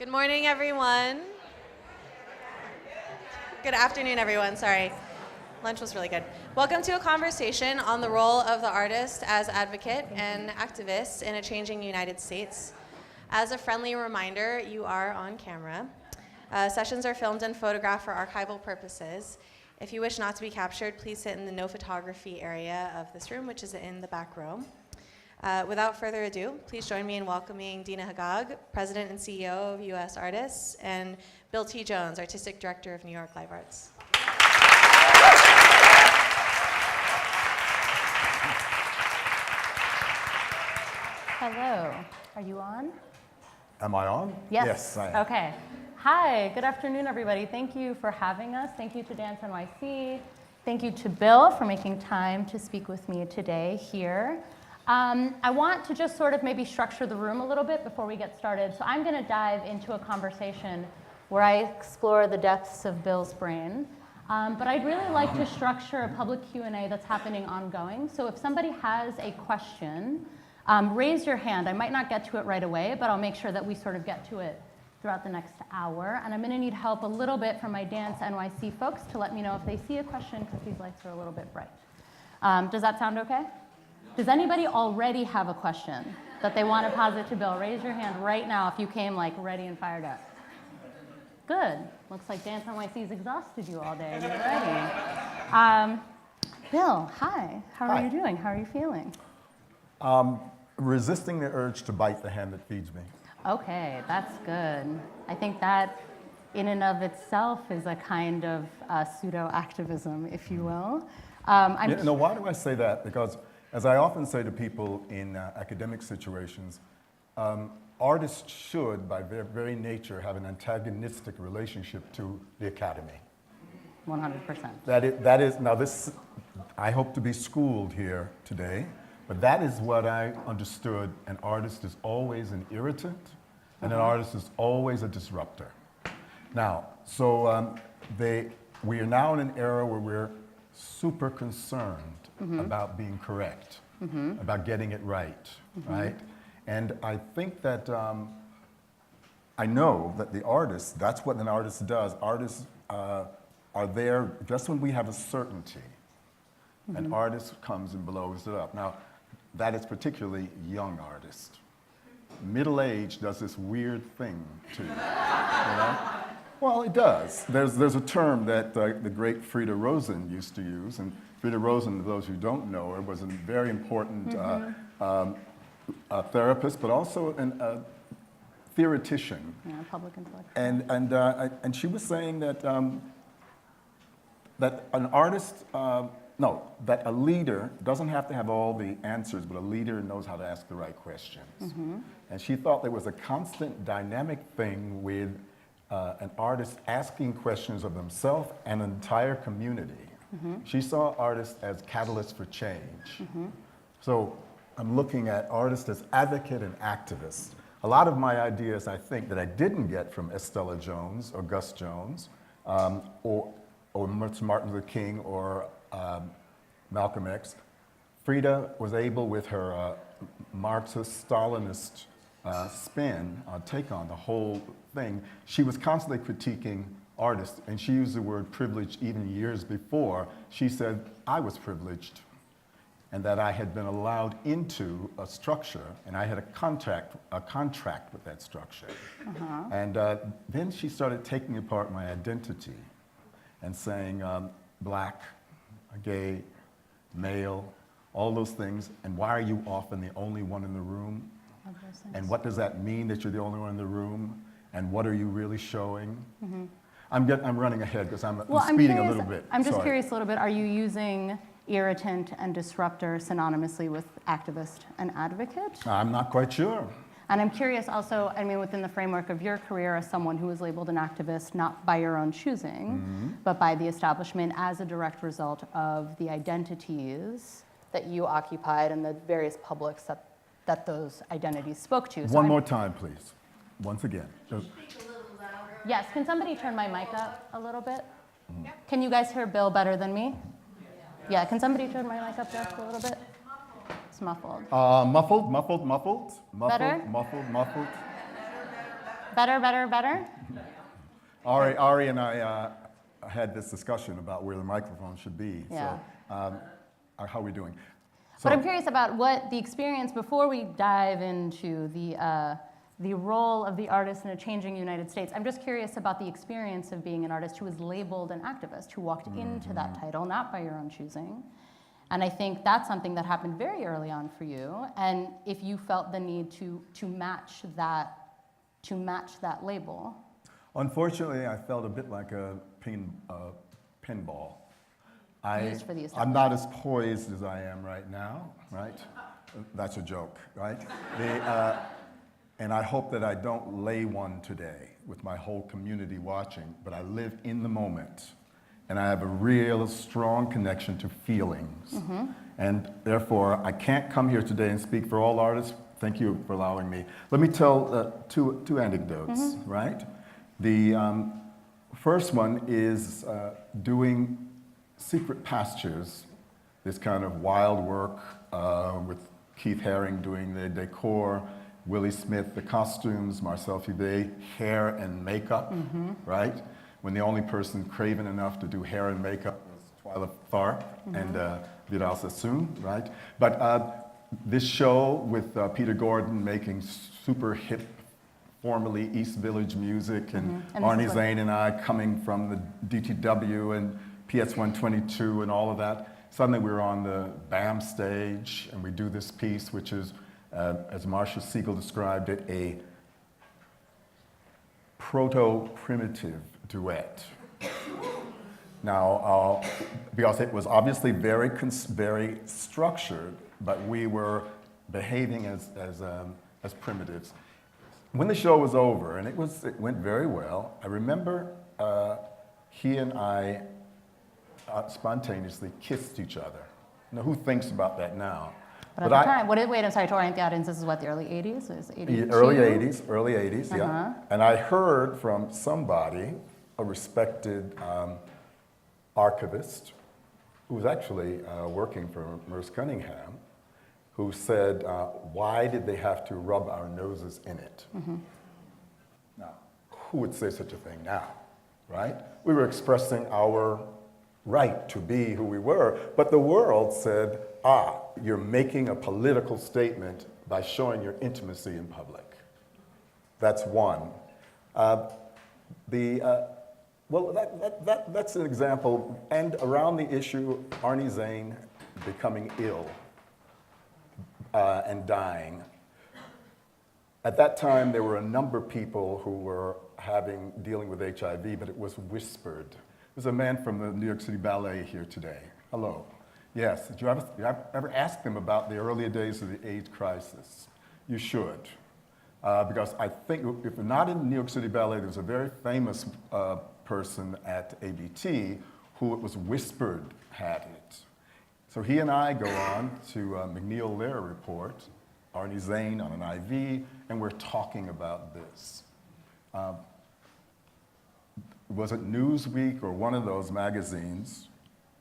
Good morning, everyone. Good afternoon, everyone. Sorry. Lunch was really good. Welcome to a conversation on the role of the artist as advocate and activist in a changing United States. As a friendly reminder, you are on camera. Sessions are filmed and photographed for archival purposes. If you wish not to be captured, please sit in the no photography area of this room, which is in the back row. Without further ado, please join me in welcoming Deana Haggag, President and CEO of U.S. Artists, and Bill T. Jones, Artistic Director of New York Live Arts. Hello. Are you on? Am I on? Yes. Yes, I am. Okay. Hi. Good afternoon, everybody. Thank you for having us. Thank you to Dance NYC. Thank you to Bill for making time to speak with me today here. I want to just sort of maybe structure the room a little bit before we get started. So I'm going to dive into a conversation where I explore the depths of Bill's brain. But I'd really like to structure a public Q&A that's happening ongoing. So if somebody has a question, raise your hand. I might not get to it right away, but I'll make sure that we sort of get to it throughout the next hour. And I'm going to need help a little bit from my Dance NYC folks to let me know if they see a question, because these lights are a little bit bright. Does that sound okay? Does anybody already have a question that they want to posit to Bill? Raise your hand right now if you came like ready and fired up. Good. Looks like Dance NYC's exhausted you all day. You're ready. Bill, hi. How are you doing? How are you feeling? Resisting the urge to bite the hand that feeds me. Okay, that's good. I think that in and of itself is a kind of pseudo-activism, if you will. Why do I say that? Because as I often say to people in academic situations, artists should, by their very nature, have an antagonistic relationship to the academy. 100%. That is, now this, I hope to be schooled here today, but that is what I understood. An artist is always an irritant, and an artist is always a disruptor. Now, so we are now in an era where we're super concerned about being correct, about getting it right, right? And I think that, I know that the artists, that's what an artist does. Artists are there just when we have a certainty. An artist comes and blows it up. Now, that is particularly young artists. Middle age does this weird thing too, you know? Well, it does. There's a term that the great Frida Rosen used to use, and Frida Rosen, for those who don't know her, was a very important therapist, but also a theoretician. Yeah, public intellectual. And she was saying that that an artist, that a leader doesn't have to have all the answers, but a leader knows how to ask the right questions. And she thought there was a constant dynamic thing with an artist asking questions of themselves and an entire community. She saw artists as catalysts for change. So I'm looking at artists as advocate and activist. A lot of my ideas, I think, that I didn't get from Estella Jones or Gus Jones or Martin Luther King or Malcolm X. Frida was able, with her Marxist-Stalinist take on the whole thing, she was constantly critiquing artists, and she used the word privilege even years before. She said, I was privileged, and that I had been allowed into a structure, and I had a contract with that structure. And then she started taking apart my identity and saying black, gay, male, all those things, and why are you often the only one in the room? And what does that mean that you're the only one in the room? And what are you really showing? I'm running ahead because I'm speeding a little bit. I'm just curious a little bit. Are you using irritant and disruptor synonymously with activist and advocate? I'm not quite sure. And I'm curious also, I mean, within the framework of your career as someone who was labeled an activist, not by your own choosing, but by the establishment as a direct result of the identities that you occupied and the various publics that those identities spoke to. So One more time, please. Once again. Yes, can somebody turn my mic up a little bit? Can you guys hear Bill better than me? Yeah, can somebody turn my mic up just a little bit? It's muffled. Muffled. Better? Muffled. Better, better, better? Ari and I had this discussion about where the microphone should be. Yeah. So, how are we doing? So, But I'm curious about what the experience, before we dive into the role of the artist in a changing United States, I'm just curious about the experience of being an artist who was labeled an activist, who walked into that title, not by your own choosing. And I think that's something that happened very early on for you. And if you felt the need to match that label. unfortunately, I felt a bit like a pinball. Used for the I'm not as poised as I am right now, right? That's a joke, right? And I hope that I don't lay one today with my whole community watching, but I live in the moment. And I have a real strong connection to feelings. And therefore, I can't come here today and speak for all artists. Thank you for allowing me. Let me tell two anecdotes, right? The first one is doing Secret Pastures, this kind of wild work with Keith Haring doing the decor, Willie Smith, the costumes, Marcel Fibé, hair and makeup, right? When the only person craven enough to do hair and makeup was Twyla Tharp and Vidal Sassoon, right? But this show with Peter Gordon making super hip, formerly East Village music, and Arnie Zane and I coming from the DTW and PS 122 and all of that. Suddenly we were on the BAM stage and we do this piece, which is, as Marcia Siegel described it, a proto-primitive duet. Now, because it was obviously very structured, but we were behaving as primitives. When the show was over, and it went very well, I remember he and I spontaneously kissed each other. Now, who thinks about that now? But at the time, wait, I'm sorry, to orient the audience, this is what, the early 80s? It was 82? Early 80s, yeah. And I heard from somebody, a respected archivist, who was actually working for Merce Cunningham, who said, why did they have to rub our noses in it? Now, who would say such a thing now, right? We were expressing our right to be who we were, but the world said, you're making a political statement by showing your intimacy in public. That's one. That's an example. And around the issue, Arnie Zane becoming ill and dying. At that time, there were a number of people who were dealing with HIV, but it was whispered. There's a man from the New York City Ballet here today. Hello. Yes, did you ever ask them about the earlier days of the AIDS crisis? You should. Because I think, if not in New York City Ballet, there was a very famous person at ABT who it was whispered had it. So he and I go on to McNeil-Lehrer report, Arnie Zane on an IV, and we're talking about this. Was it Newsweek or one of those magazines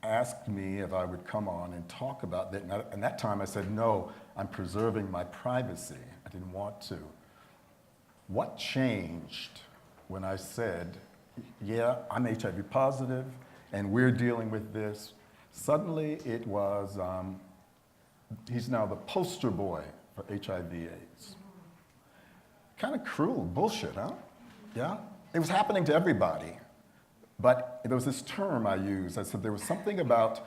asked me if I would come on and talk about that. And that time I said, no, I'm preserving my privacy. I didn't want to. What changed when I said, yeah, I'm HIV positive and we're dealing with this? Suddenly it was, he's now the poster boy for HIV/AIDS. Kind of cruel bullshit, huh? Yeah? It was happening to everybody. But there was this term I used. I said there was something about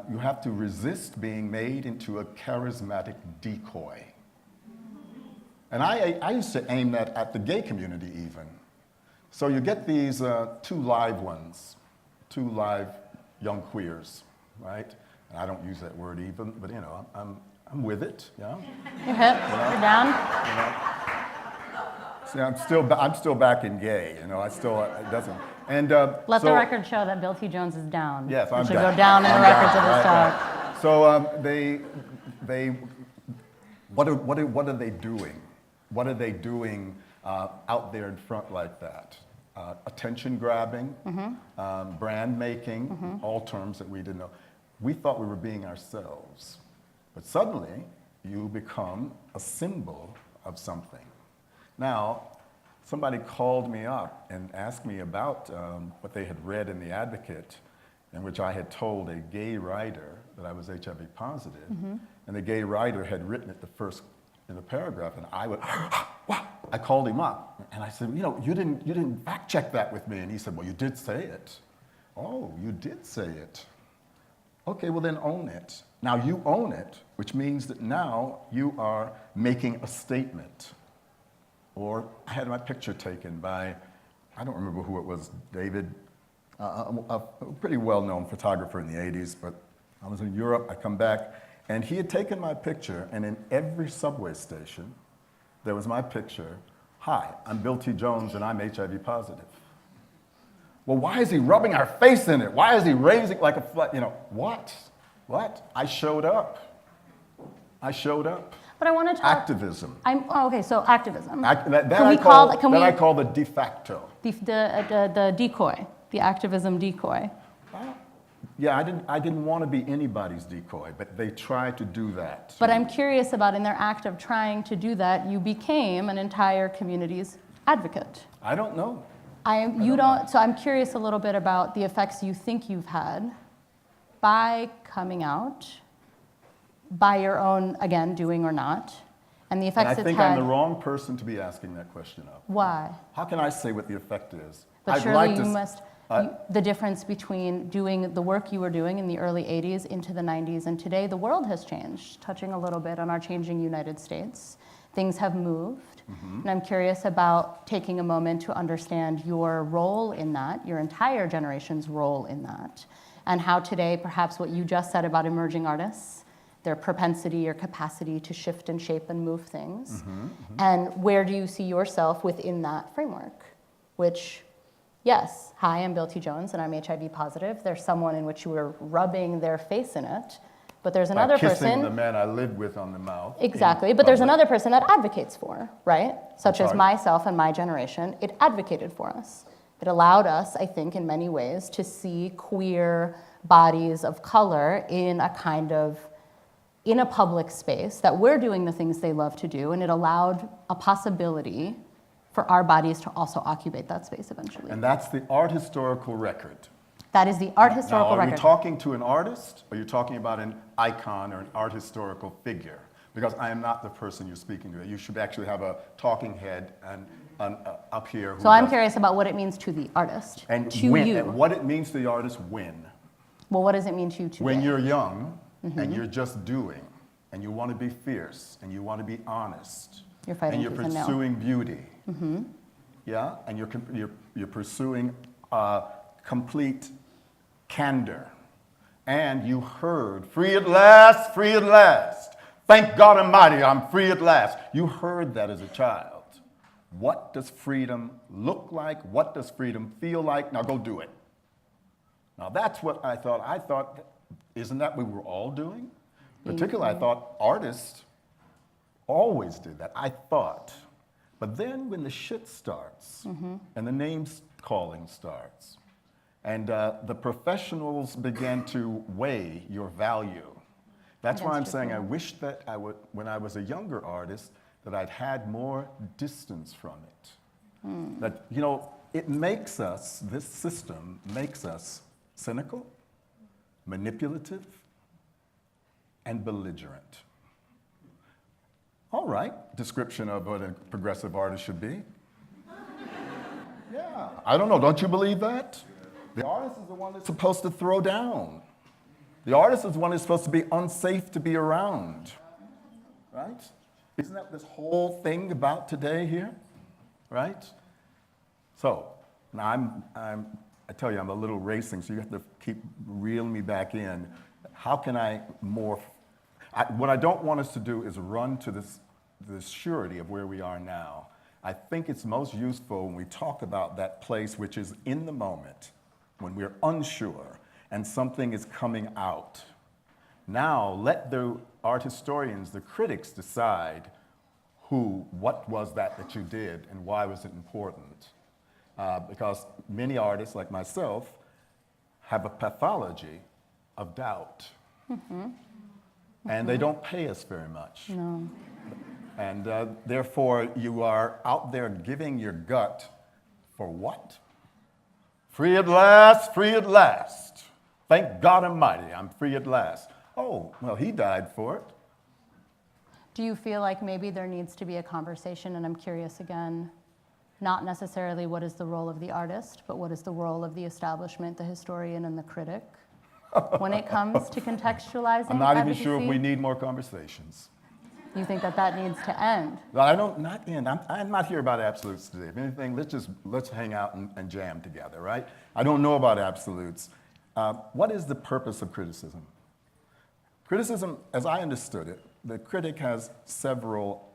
you have to resist being made into a charismatic decoy. And I used to aim that at the gay community even. So you get these two live young queers, right? And I don't use that word even, but you know, I'm with it, yeah? You're hip, you're down. You know? See, I'm still back in gay, you know. It doesn't. And Let the record show that Bill T. Jones is down. Yes, I'm down. It should down. go down in the records of this talk. Right. So what are they doing? What are they doing out there in front like that? Attention grabbing, brand making, all terms that we didn't know. We thought we were being ourselves, but suddenly you become a symbol of something. Now, somebody called me up and asked me about what they had read in The Advocate, in which I had told a gay writer that I was HIV positive, and the gay writer had written it in the paragraph, and I went, wow. I called him up, and I said, you didn't fact check that with me, and he said, well, you did say it. Oh, you did say it. Okay, well then own it. Now you own it, which means that now you are making a statement. Or I had my picture taken by, I don't remember who it was, David, a pretty well-known photographer in the 80s, but I was in Europe, I come back, and he had taken my picture, and in every subway station, there was my picture. Hi, I'm Bill T. Jones, and I'm HIV positive. Well, why is he rubbing our face in it? Why is he raising like a flag? What? I showed up. But I want to talk. Activism. Okay, so activism. That I call the de facto. The decoy, the activism decoy. Yeah, I didn't want to be anybody's decoy, but they tried to do that. But I'm curious about, in their act of trying to do that, you became an entire community's advocate. I don't know. So I'm curious a little bit about the effects you think you've had by coming out, by your own, again, doing or not, and the effects I think I'm the wrong person to be asking that question of. Why? How can I say what the effect is? But surely you must, the difference between doing the work you were doing in the early 80s into the 90s and today, the world has changed, touching a little bit on our changing United States. Things have moved. And I'm curious about taking a moment to understand your role in that, your entire generation's role in that, and how today, perhaps what you just said about emerging artists, their propensity or capacity to shift and shape and move things, and where do you see yourself within that framework? Which, yes, hi, I'm Bill T. Jones, and I'm HIV positive. There's someone in which you were rubbing their face in it, but there's another person. Kissing the man I lived with on the mouth. Exactly, but there's another person that advocates for, right? Such as myself and my generation, it advocated for us. It allowed us, I think, in many ways, to see queer bodies of color in a public space, that we're doing the things they love to do, and it allowed a possibility for our bodies to also occupy that space eventually. And that's the art historical record. That is the art historical record. Are you talking to an artist, or are you talking about an icon or an art historical figure? Because I am not the person you're speaking to. You should actually have a talking head up here. So I'm curious about what it means to the artist, and to when, you. And what it means to the artist when. Well, what does it mean to you today? When you're young, and you're just doing, and you want to be fierce, and you want to be honest, you're fighting and you're tooth and nail. pursuing beauty, yeah, and you're pursuing complete candor, and you heard, free at last, free at last. Thank God Almighty, I'm free at last. You heard that as a child. What does freedom look like? What does freedom feel like? Now go do it. Now that's what I thought. I thought, isn't that what we were all doing? Particularly, I thought artists always did that, I thought. But then when the shit starts, and the name calling starts, and the professionals began to weigh your value, that's why I'm saying I wish that when I was a younger artist, that I'd had more distance from it. That, it makes us, this system makes us cynical, manipulative, and belligerent. All right, description of what a progressive artist should be. Yeah, I don't know, don't you believe that? The artist is the one that's supposed to throw down. The artist is the one that's supposed to be unsafe to be around, right? Isn't that this whole thing about today here, right? So, now I tell you, I'm a little racing, so you have to keep reeling me back in. How can I morph? What I don't want us to do is run to this surety of where we are now. I think it's most useful when we talk about that place which is in the moment, when we're unsure and something is coming out. Now, let the art historians, the critics, decide what was that you did and why was it important. Because many artists, like myself, have a pathology of doubt. And they don't pay us very much. No. And therefore, you are out there giving your gut for what? Free at last, free at last. Thank God Almighty, I'm free at last. Oh, well, he died for it. Do you feel like maybe there needs to be a conversation, and I'm curious again, not necessarily what is the role of the artist, but what is the role of the establishment, the historian, and the critic when it comes to contextualizing I'm not advocacy? even sure if we need more conversations. You think that that needs to end? But I don't, not end. I'm not here about absolutes today. If anything, let's hang out and jam together, right? I don't know about absolutes. What is the purpose of criticism? Criticism, as I understood it, the critic has several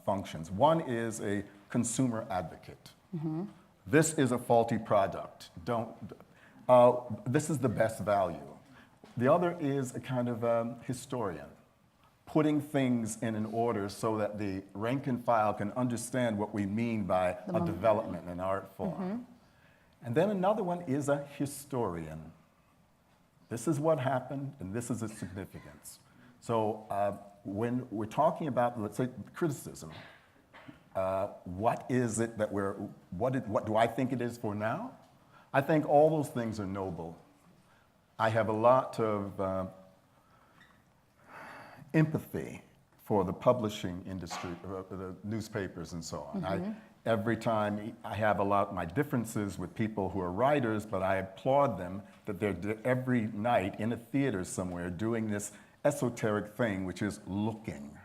functions. One is a consumer advocate. Mm-hmm. This is a faulty product. This is the best value. The other is a kind of historian, putting things in an order so that the rank and file can understand what we mean by a development in an art form. Mm-hmm. And then another one is a historian. This is what happened, and this is its significance. So when we're talking about, let's say, criticism, what is it that what do I think it is for now? I think all those things are noble. I have a lot of empathy for the publishing industry, the newspapers and so on. Mm-hmm. Every time I have a lot of my differences with people who are writers, but I applaud them that they're every night in a theater somewhere doing this esoteric thing, which is looking.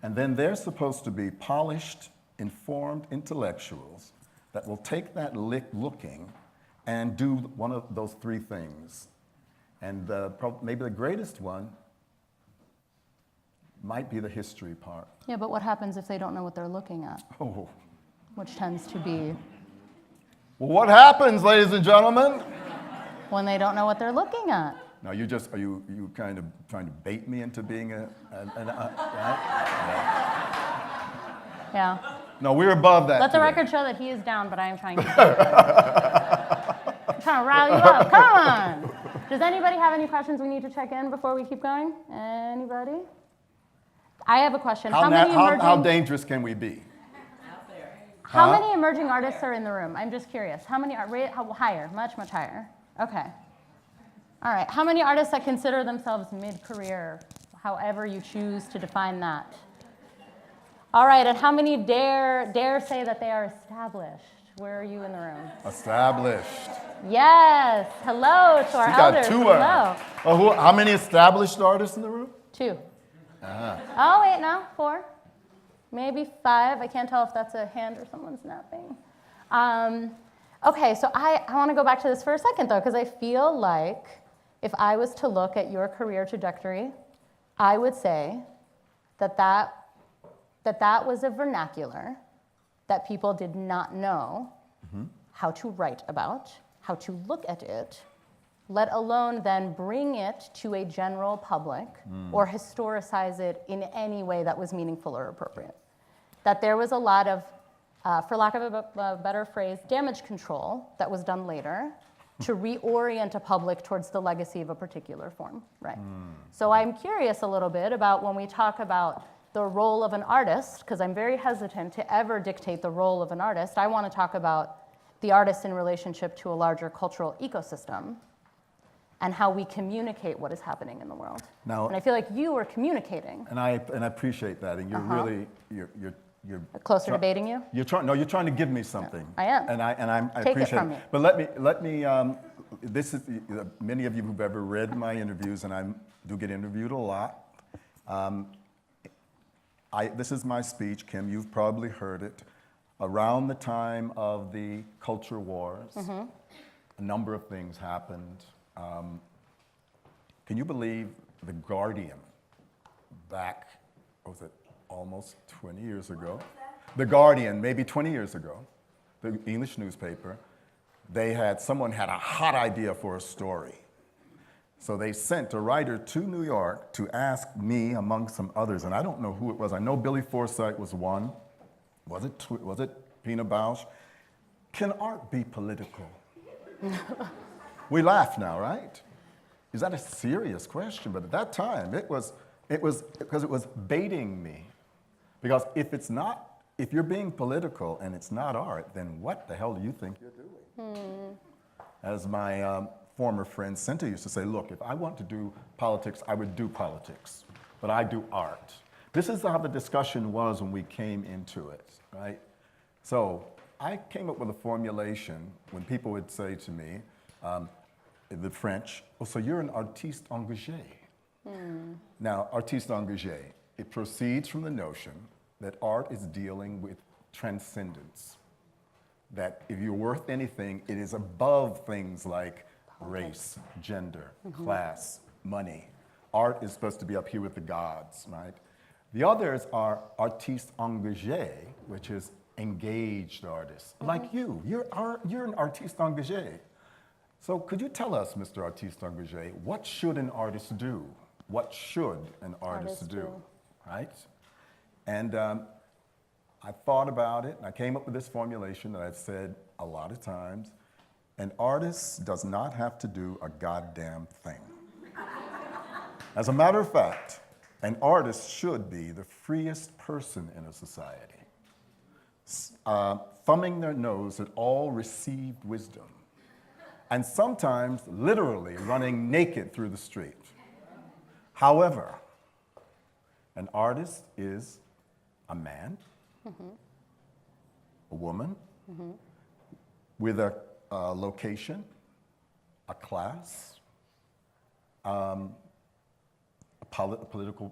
And then they're supposed to be polished, informed intellectuals that will take that looking and do one of those three things. And maybe the greatest one might be the history part. Yeah, but what happens if they don't know what they're looking at? Oh. Which tends to be... Well, what happens, ladies and gentlemen? When they don't know what they're looking at. Now, are you kind of trying to bait me into being right? Yeah. No, we're above that. Let the record show that he is down, but I am trying to... I'm trying to rile you up. Come on! Does anybody have any questions we need to check in before we keep going? Anybody? I have a question. How dangerous can we be? How many emerging artists are in the room? I'm just curious. How many are higher? Much, much higher. Okay. All right. How many artists that consider themselves mid-career, however you choose to define that? All right. And how many dare say that they are established? Where are you in the room? Established. Yes. Hello to our elders. Hello. Oh, how many established artists in the room? 2. Oh, wait, no, 4. Maybe 5. I can't tell if that's a hand or someone's napping. Okay, so I want to go back to this for a second, though, because I feel like if I was to look at your career trajectory, I would say that was a vernacular that people did not know how to write about, how to look at it, let alone then bring it to a general public or historicize it in any way that was meaningful or appropriate. That there was a lot of, for lack of a better phrase, damage control that was done later to reorient a public towards the legacy of a particular form, right? So I'm curious a little bit about when we talk about the role of an artist, because I'm very hesitant to ever dictate the role of an artist. I want to talk about the artist in relationship to a larger cultural ecosystem and how we communicate what is happening in the world. Now, and I feel like you are communicating. And I appreciate that. And you're really you're closer to debating you. You're trying to give me something. I am. And I Take appreciate it from it. me. But let me. This is many of you who've ever read my interviews, and I do get interviewed a lot. This is my speech, Kim. You've probably heard it. Around the time of the culture wars, a number of things happened. Can you believe The Guardian, back, was it almost 20 years ago? The Guardian, maybe 20 years ago, the English newspaper, someone had a hot idea for a story. So they sent a writer to New York to ask me, among some others, and I don't know who it was. I know Billy Forsythe was one. Was it Pina Bausch? Can art be political? We laugh now, right? Is that a serious question? But at that time, it was because it was baiting me. Because if you're being political and it's not art, then what the hell do you think you're doing? As my former friend Cinta used to say, look, if I want to do politics, I would do politics, but I do art. This is how the discussion was when we came into it, right? So I came up with a formulation when people would say to me, the French, oh, so you're an artiste engagé. Now, artiste engagé, it proceeds from the notion that art is dealing with transcendence. That if you're worth anything, it is above things like race, gender, class, money. Art is supposed to be up here with the gods, right? The others are artistes engagés, which is engaged artists, like you. You're an artiste engagé. So could you tell us, Mr. Artiste Engagé, what should an artist do? What should an artist do, right? And I thought about it, and I came up with this formulation that I've said a lot of times. An artist does not have to do a goddamn thing. As a matter of fact, an artist should be the freest person in a society, thumbing their nose at all received wisdom, and sometimes literally running naked through the street. However, an artist is a man, a woman, with a location, a class, a political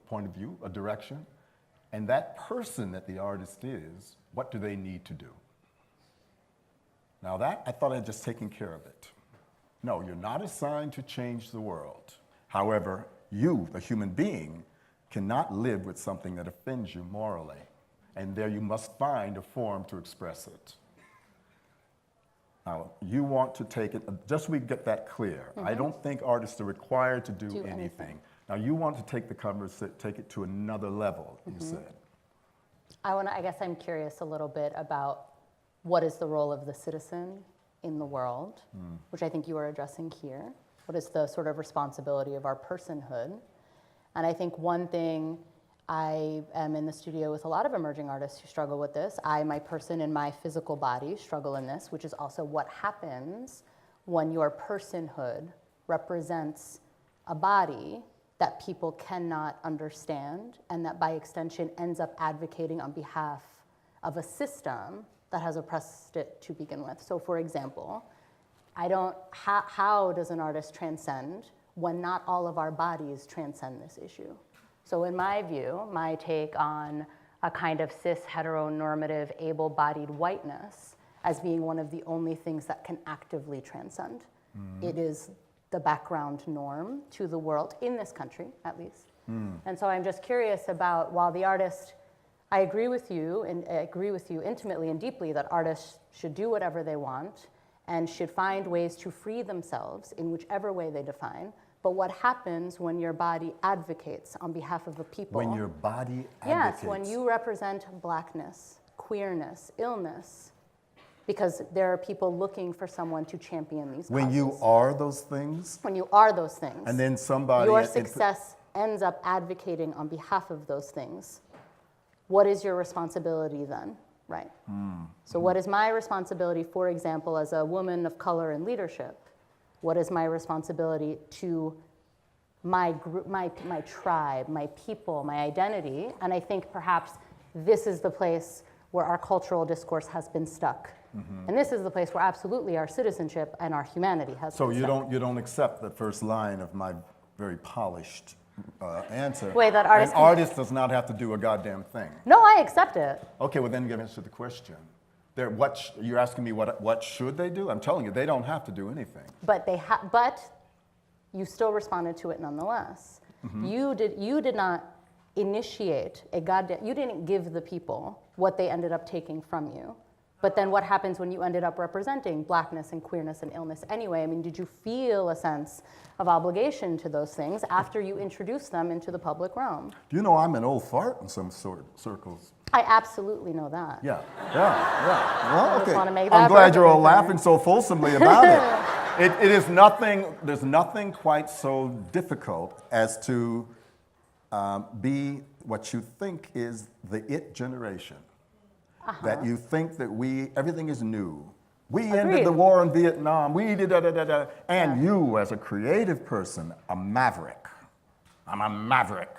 point of view, a direction, and that person that the artist is, what do they need to do? Now that, I thought I'd just taken care of it. No, you're not assigned to change the world. However, you, the human being, cannot live with something that offends you morally. And there you must find a form to express it. Now, you want to take it, just so we get that clear. I don't think artists are required to do anything. Now, you want to take the conversation, take it to another level, you said. I guess I'm curious a little bit about what is the role of the citizen in the world, which I think you are addressing here. What is the sort of responsibility of our personhood? And I think one thing, I am in the studio with a lot of emerging artists who struggle with this. My person in my physical body struggle in this, which is also what happens when your personhood represents a body that people cannot understand and that by extension ends up advocating on behalf of a system that has oppressed it to begin with. So for example, how does an artist transcend when not all of our bodies transcend this issue? So in my view, my take on a kind of cis, heteronormative, able-bodied whiteness as being one of the only things that can actively transcend. It is the background norm to the world, in this country at least. And so I'm just curious about, while the artist, I agree with you, and I agree with you intimately and deeply that artists should do whatever they want and should find ways to free themselves in whichever way they define. But what happens when your body advocates on behalf of a people? When your body advocates. Yes, when you represent blackness, queerness, illness, because there are people looking for someone to champion these causes. When you are those things. When you are those things. And then somebody. Your success ends up advocating on behalf of those things. What is your responsibility then, right? So what is my responsibility, for example, as a woman of color in leadership? What is my responsibility to my group, my tribe, my people, my identity? And I think perhaps this is the place where our cultural discourse has been stuck. And this is the place where absolutely our citizenship and our humanity has been stuck. So you don't accept the first line of my very polished answer. Wait, that artist. An artist does not have to do a goddamn thing. No, I accept it. Okay, well then answer the question. You're asking me what should they do? I'm telling you, they don't have to do anything. But you still responded to it nonetheless. You did not initiate you didn't give the people what they ended up taking from you. But then what happens when you ended up representing blackness and queerness and illness anyway? I mean, did you feel a sense of obligation to those things after you introduced them into the public realm? Do you know I'm an old fart in some circles? I absolutely know that. Yeah. Well, okay. wanna make I'm that glad you're all perfectly clear. laughing so fulsomely about it. It is nothing, there's nothing quite so difficult as to be what you think is the it generation. That you think that everything is new. We ended the war in Vietnam, we did da-da-da-da. And you, as a creative person, a maverick. I'm a maverick.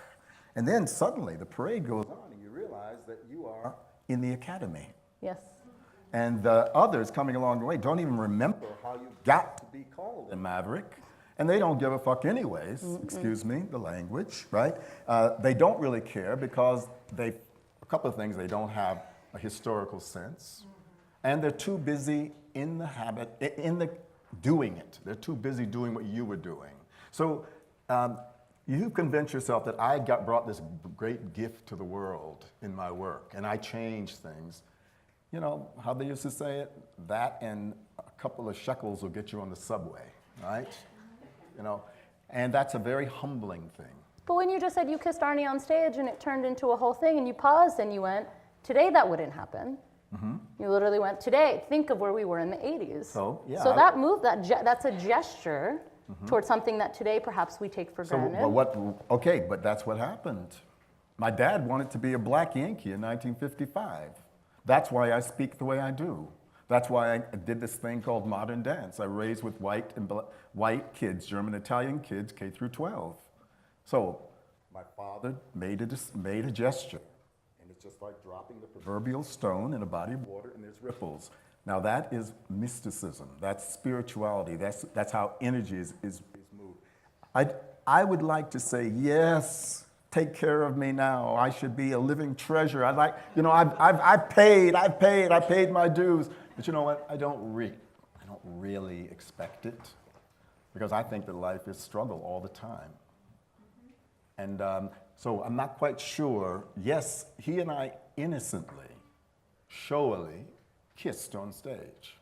And then suddenly the parade goes on and you realize that you are in the academy. Yes. And the others coming along the way don't even remember how you got to be called a maverick. And they don't give a fuck anyways, excuse me, the language, right? They don't really care because a couple of things, they don't have a historical sense. And they're too busy in the doing it. They're too busy doing what you were doing. So you convince yourself that I brought this great gift to the world in my work, and I changed things. You know how they used to say it? That and a couple of shekels will get you on the subway, right? You know, and that's a very humbling thing. But when you just said you kissed Arnie on stage and it turned into a whole thing and you paused and you went, today that wouldn't happen. You literally went, today, think of where we were in the 80s. So, yeah. So that move, that's a gesture towards something that today perhaps we take for granted. Okay, but that's what happened. My dad wanted to be a black Yankee in 1955. That's why I speak the way I do. That's why I did this thing called modern dance. I raised with white kids, German, Italian kids, K through 12. So my father made a gesture. And it's just like dropping the proverbial stone in a body of water and there's ripples. Now that is mysticism. That's spirituality. That's how energy is moved. I would like to say, yes, take care of me now. I should be a living treasure. I've paid my dues. But you know what? I don't really expect it because I think that life is struggle all the time. And so I'm not quite sure. Yes, he and I innocently, showily kissed on stage.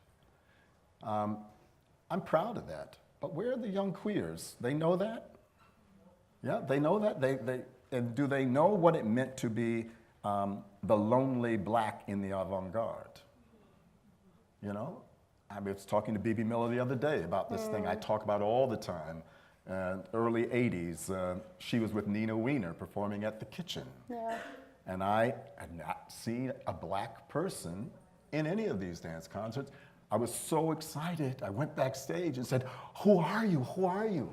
I'm proud of that. But where are the young queers? They know that? Yeah, they know that? And do they know what it meant to be the lonely black in the avant-garde? You know? I was talking to B.B. Miller the other day about this thing I talk about all the time. Early 80s, she was with Nina Wiener performing at the Kitchen. Yeah. And I had not seen a black person in any of these dance concerts. I was so excited. I went backstage and said, "Who are you? Who are you?"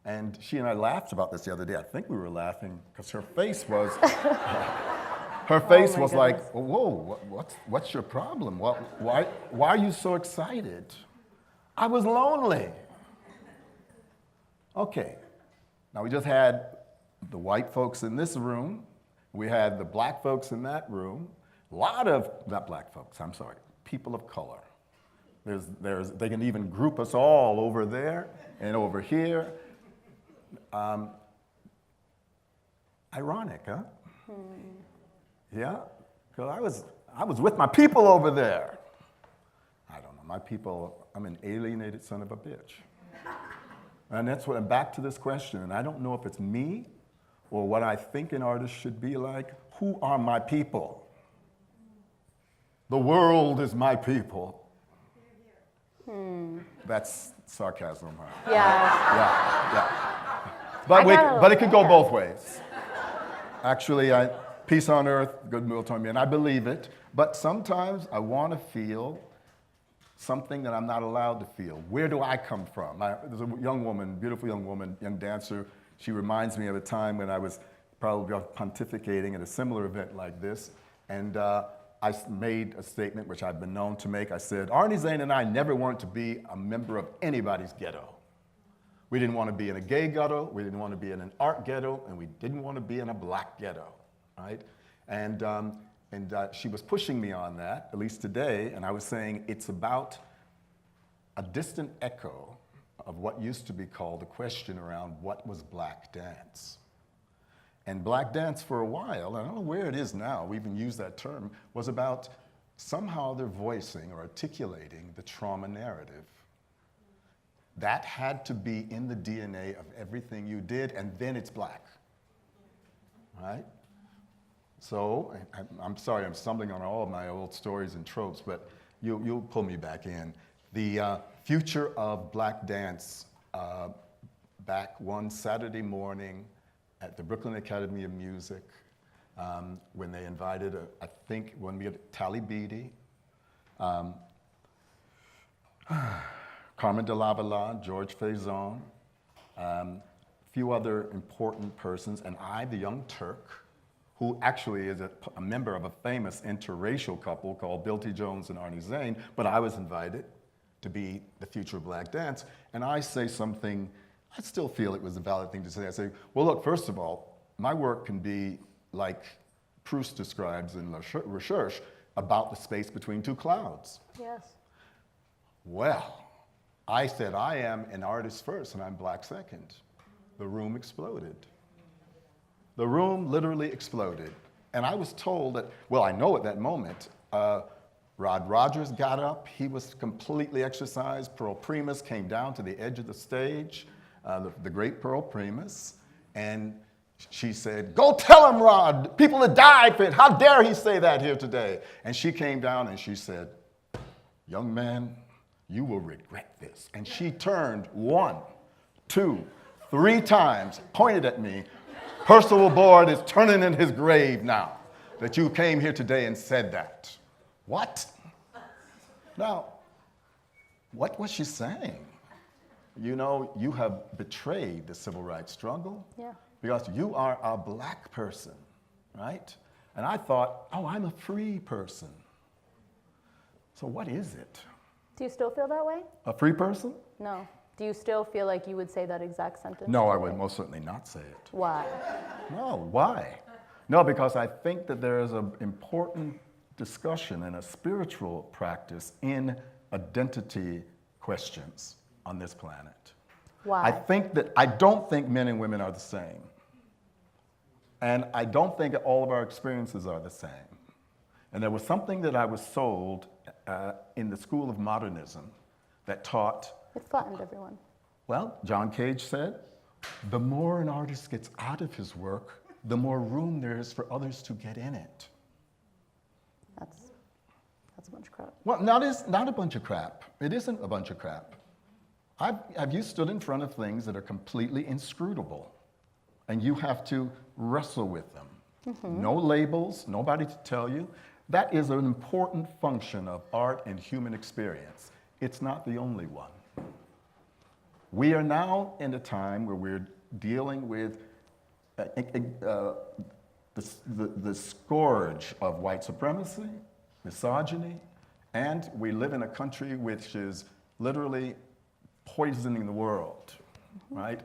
And she and I laughed about this the other day. I think we were laughing because her face was, like, "Whoa, what's your problem? Why are you so excited?" I was lonely. Okay, now we just had the white folks in this room. We had the black folks in that room. A lot of, not black folks, I'm sorry, people of color. They can even group us all over there and over here. Ironic, huh? Yeah, because I was with my people over there. I don't know, my people, I'm an alienated son of a bitch. And that's what, back to this question, and I don't know if it's me or what I think an artist should be like. Who are my people? The world is my people. That's sarcasm, huh? Yeah. But it could go both ways. Actually, peace on earth, goodwill toward men. I believe it, but sometimes I want to feel something that I'm not allowed to feel. Where do I come from? There's a young woman, beautiful young woman, young dancer. She reminds me of a time when I was probably pontificating at a similar event like this, and I made a statement which I've been known to make. I said, Arnie Zane and I never wanted to be a member of anybody's ghetto. We didn't want to be in a gay ghetto, we didn't want to be in an art ghetto, and we didn't want to be in a black ghetto, right? And she was pushing me on that, at least today, and I was saying it's about a distant echo of what used to be called the question around what was black dance. And black dance for a while, I don't know where it is now, we even use that term, was about somehow they're voicing or articulating the trauma narrative. That had to be in the DNA of everything you did, and then it's black, right? So, I'm sorry, I'm stumbling on all of my old stories and tropes, but you'll pull me back in. The future of black dance, back one Saturday morning at the Brooklyn Academy of Music, when they invited, I think when we had Tally Beatty, Carmen de Lavallade, George Faison, a few other important persons, and I, the young Turk, who actually is a member of a famous interracial couple called Bill T. Jones and Arnie Zane, but I was invited to be the future of black dance. And I say something, I still feel it was a valid thing to say. I say, well, look, first of all, my work can be like Proust describes in La Recherche about the space between two clouds. Yes. Well, I said, I am an artist first and I'm black second. The room exploded. The room literally exploded. And I was told that, well, I know at that moment, Rod Rogers got up. He was completely exercised. Pearl Primus came down to the edge of the stage, the great Pearl Primus, and she said, go tell him, Rod, people have died for it. How dare he say that here today? And she came down and she said, young man, you will regret this. And she turned 1, 2, 3 times, pointed at me. Percival Board is turning in his grave now that you came here today and said that. What? Now, what was she saying? You know, you have betrayed the civil rights struggle. Yeah. Because you are a black person, right? And I thought, oh, I'm a free person. So what is it? Do you still feel that way? A free person? No. Do you still feel like you would say that exact sentence? No, I today? would most certainly not say it. Why? No, why? No, because I think that there is an important discussion and a spiritual practice in identity questions on this planet. Why? I don't think men and women are the same. And I don't think all of our experiences are the same. And there was something that I was sold in the School of Modernism that taught, It flattened everyone. well, John Cage said, the more an artist gets out of his work, the more room there is for others to get in it. That's a bunch of crap. Well, not a bunch of crap. It isn't a bunch of crap. Have you stood in front of things that are completely inscrutable, and you have to wrestle with them? Mm-hmm. No labels, nobody to tell you. That is an important function of art and human experience. It's not the only one. We are now in a time where we're dealing with the scourge of white supremacy, misogyny, and we live in a country which is literally poisoning the world, right?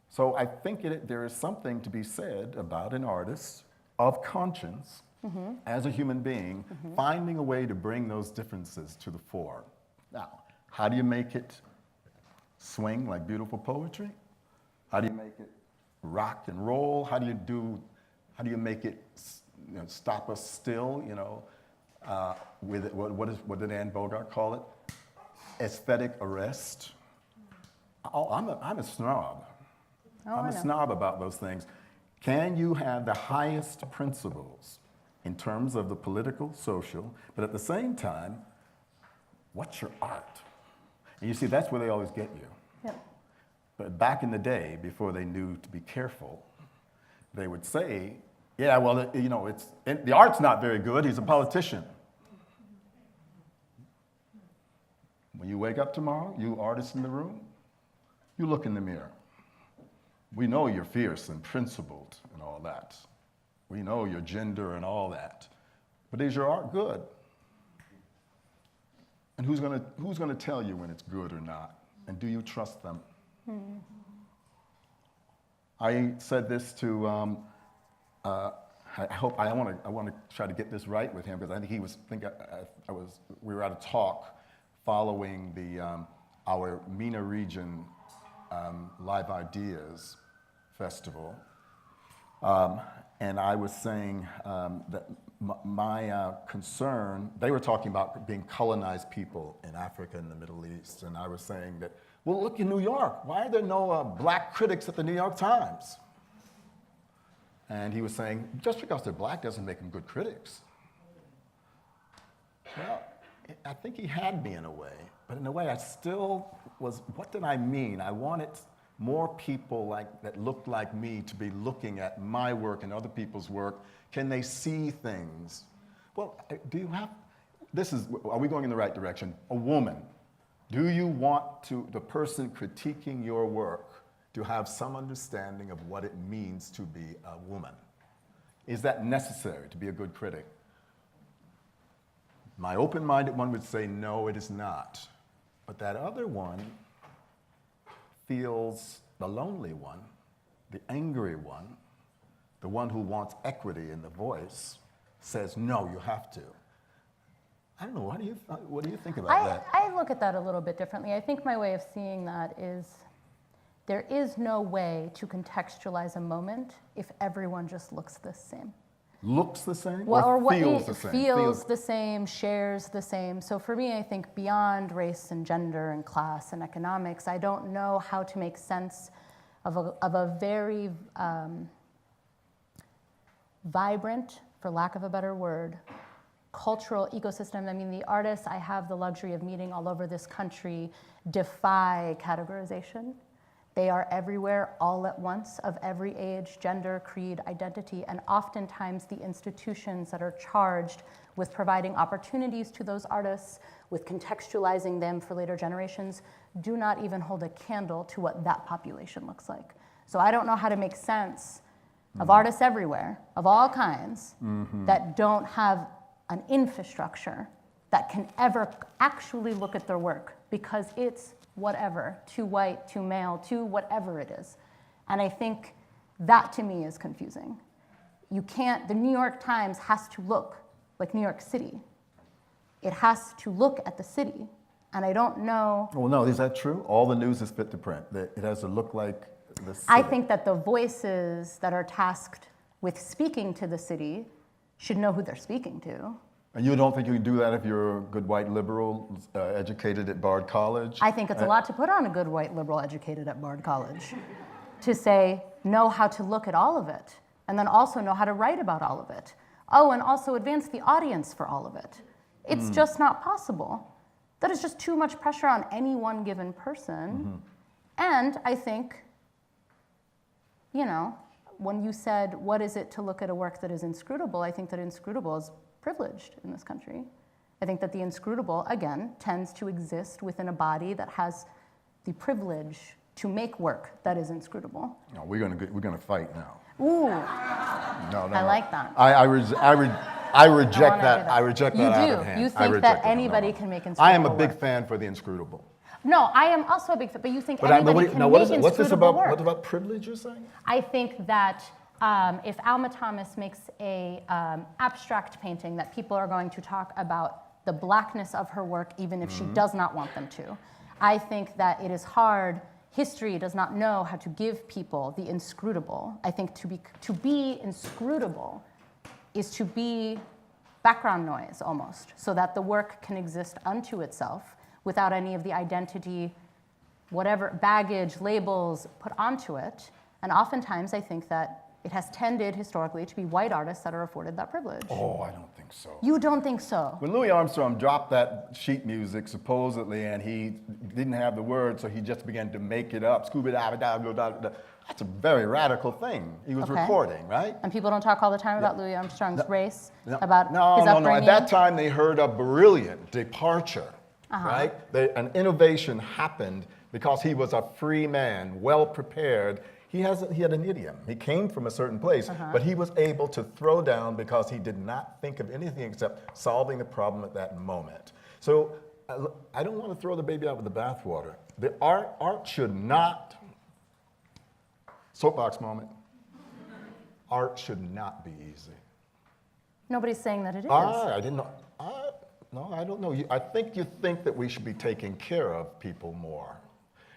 So I think there is something to be said about an artist of conscience as a human being, finding a way to bring those differences to the fore. Now, how do you make it swing like beautiful poetry? How do you make it rock and roll? How do you make it stop us still, with what did Anne Bogart call it? Aesthetic arrest. Oh, I'm a snob. I'm a snob about those things. Can you have the highest principles in terms of the political, social, but at the same time, what's your art? And you see, that's where they always get you. Yep. But back in the day, before they knew to be careful, they would say, yeah, well, the art's not very good, he's a politician. When you wake up tomorrow, you artists in the room, you look in the mirror. We know you're fierce and principled and all that. We know your gender and all that. But is your art good? And who's gonna tell you when it's good or not? And do you trust them? I said this to, I want to try to get this right with him, because I think we were at a talk following our MENA region Live Ideas Festival. And I was saying that my concern, they were talking about being colonized people in Africa and the Middle East, and I was saying that, well, look in New York, why are there no black critics at the New York Times? And he was saying, just because they're black doesn't make them good critics. Well, I think he had me in a way, but in a way I still was, what did I mean? I wanted more people that look like me to be looking at my work and other people's work? Can they see things? Well, are we going in the right direction? A woman, do you want the person critiquing your work to have some understanding of what it means to be a woman? Is that necessary to be a good critic? My open-minded one would say, no, it is not. But that other one feels the lonely one, the angry one, the one who wants equity in the voice, says, no, you have to. I don't know, what do you think about that? I look at that a little bit differently. I think my way of seeing that is there is no way to contextualize a moment if everyone just looks the same. Looks the same or or feels the same? Feels the same, shares the same. So for me, I think beyond race and gender and class and economics, I don't know how to make sense of a very vibrant, for lack of a better word, cultural ecosystem. I mean, the artists I have the luxury of meeting all over this country defy categorization. They are everywhere, all at once, of every age, gender, creed, identity, and oftentimes the institutions that are charged with providing opportunities to those artists, with contextualizing them for later generations, do not even hold a candle to what that population looks like. So I don't know how to make sense of artists everywhere, of all kinds, that don't have an infrastructure that can ever actually look at their work, because it's whatever, too white, too male, too whatever it is. And I think that to me is confusing. You can't, the New York Times has to look like New York City. It has to look at the city. And I don't know. Well, no, is that true? All the news is fit to print. It has to look like the city. I think that the voices that are tasked with speaking to the city should know who they're speaking to. And you don't think you can do that if you're a good white liberal educated at Bard College? I think it's a lot to put on a good white liberal educated at Bard College, to say, know how to look at all of it, and then also know how to write about all of it. Oh, and also advance the audience for all of it. It's just not possible. That is just too much pressure on any one given person. And I think, you know, when you said, what is it to look at a work that is inscrutable, I think that inscrutable is privileged in this country. I think that the inscrutable, again, tends to exist within a body that has the privilege to make work that is inscrutable. No, we're gonna fight now. Ooh, No, I like that. I reject that. I reject that out You of do. hand. You I think reject that it. No, anybody no. can make inscrutable I am a big work. fan for the inscrutable. No, I am also a big fan, but you think But anybody can make inscrutable what's this about? work. What about privilege you're saying? I think that if Alma Thomas makes a abstract painting, that people are going to talk about the blackness of her work, even if she does not want them to. I think that it is hard. History does not know how to give people the inscrutable. I think to be inscrutable is to be background noise almost, so that the work can exist unto itself without any of the identity, whatever baggage, labels put onto it. And oftentimes I think that it has tended historically to be white artists that are afforded that privilege. Oh, I don't think so. You don't think so? When Louis Armstrong dropped that sheet music, supposedly, and he didn't have the words, so he just began to make it up. Scooby-da-da-da-da-da. That's a very radical thing. He was recording, right? And people don't talk all the time about Louis Armstrong's race, No, about no, his no, upbringing? no. At that time, they heard a brilliant departure, right? An innovation happened because he was a free man, well prepared. He had an idiom. He came from a certain place, but he was able to throw down because he did not think of anything except solving the problem at that moment. So I don't want to throw the baby out with the bathwater. The art should not, soapbox moment, art should not be easy. Nobody's saying that it is. I didn't know. No, I don't know. I think you think that we should be taking care of people more.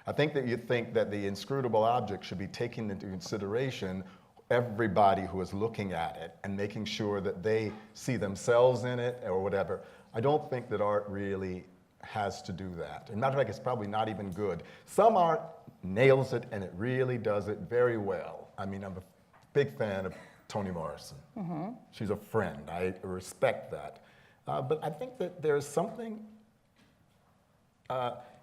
I think that you think that the inscrutable object should be taken into consideration everybody who is looking at it and making sure that they see themselves in it or whatever. I don't think that art really has to do that. As a matter of fact, it's probably not even good. Some art nails it and it really does it very well. I mean, I'm a big fan of Toni Morrison. She's a friend. I respect that. But I think that there's something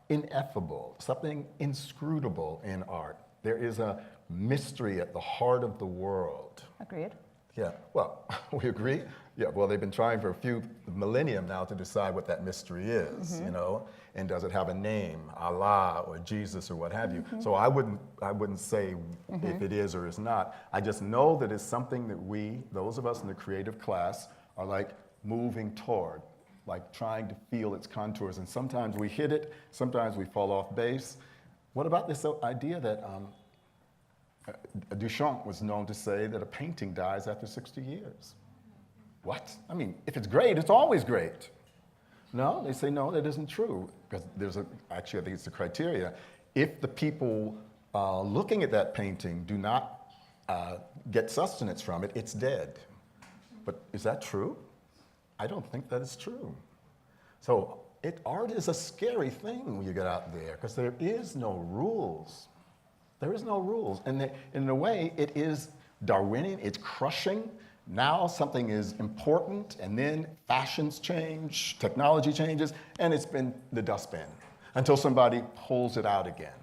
ineffable, something inscrutable in art. There is a mystery at the heart of the world. Agreed. Yeah, well, we agree. Yeah, well, they've been trying for a few millennium now to decide what that mystery is, you know, and does it have a name, Allah or Jesus or what have you. So I wouldn't say if it is or is not. I just know that it's something that we, those of us in the creative class, are like moving toward, like trying to feel its contours. And sometimes we hit it, sometimes we fall off base. What about this idea that Duchamp was known to say that a painting dies after 60 years? What? I mean, if it's great, it's always great. No, they say no, that isn't true. Because actually, I think it's the criteria. If the people looking at that painting do not get sustenance from it, it's dead. But is that true? I don't think that is true. So art is a scary thing when you get out there, because there is no rules. There is no rules. And in a way, it is Darwinian, it's crushing. Now something is important, and then fashions change, technology changes, and it's been the dustbin until somebody pulls it out again.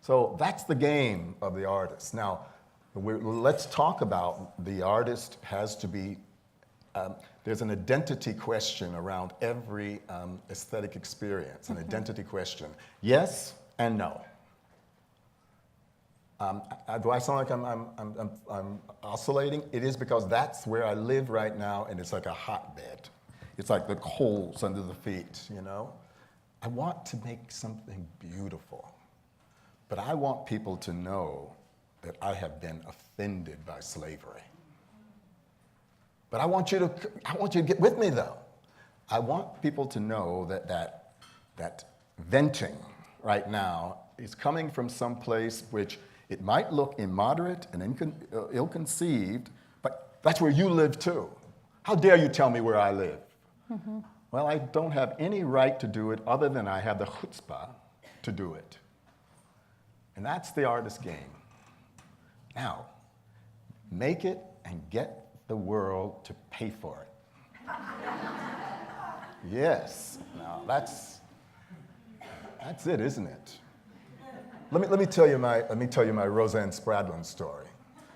So that's the game of the artist. Now, let's talk about the artist has to be, there's an identity question around every aesthetic experience, an identity question. Yes and no. Do I sound like I'm oscillating? It is because that's where I live right now, and it's like a hotbed. It's like the coals under the feet, you know? I want to make something beautiful, but I want people to know that I have been offended by slavery. But I want you to get with me, though. I want people to know that venting right now is coming from some place which it might look immoderate and ill-conceived, but that's where you live too. How dare you tell me where I live? Well, I don't have any right to do it other than I have the chutzpah to do it. And that's the artist's game. Now, make it and get the world to pay for it. Yes, now that's it, isn't it? Let me tell you my Roseanne Spradlin story.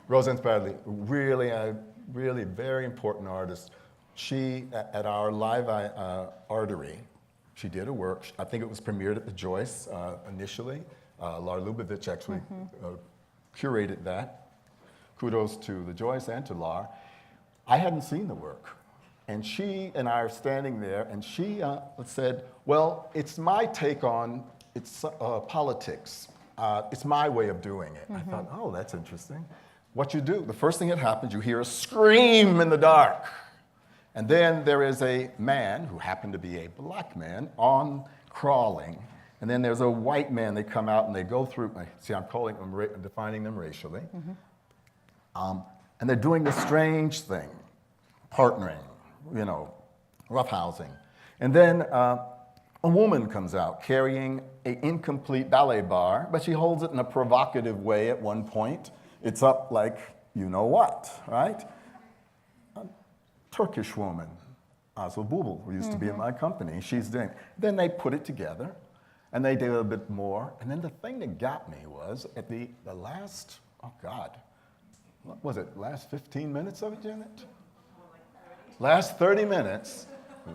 Roseanne Spradlin, really very important artist. She, at our Live Artery, she did a work. I think it was premiered at the Joyce initially. Lar Lubavitch actually curated that. Kudos to the Joyce and to Lar. I hadn't seen the work. And she and I are standing there, and she said, well, it's my take on politics. It's my way of doing it. I thought, oh, that's interesting. What you do, the first thing that happens, you hear a scream in the dark. And then there is a man, who happened to be a black man, crawling. And then there's a white man. They come out and they go through, see, I'm defining them racially. And they're doing this strange thing, partnering, you know, roughhousing. And then a woman comes out carrying an incomplete ballet bar, but she holds it in a provocative way at one point. It's up like you know what, right? A Turkish woman, Aslı Bubul, who used to be in my company, she's doing. Then they put it together, and they did a bit more. And then the thing that got me was at the last, oh God, what was it, last 15 minutes of it, Janet? Last 30 minutes,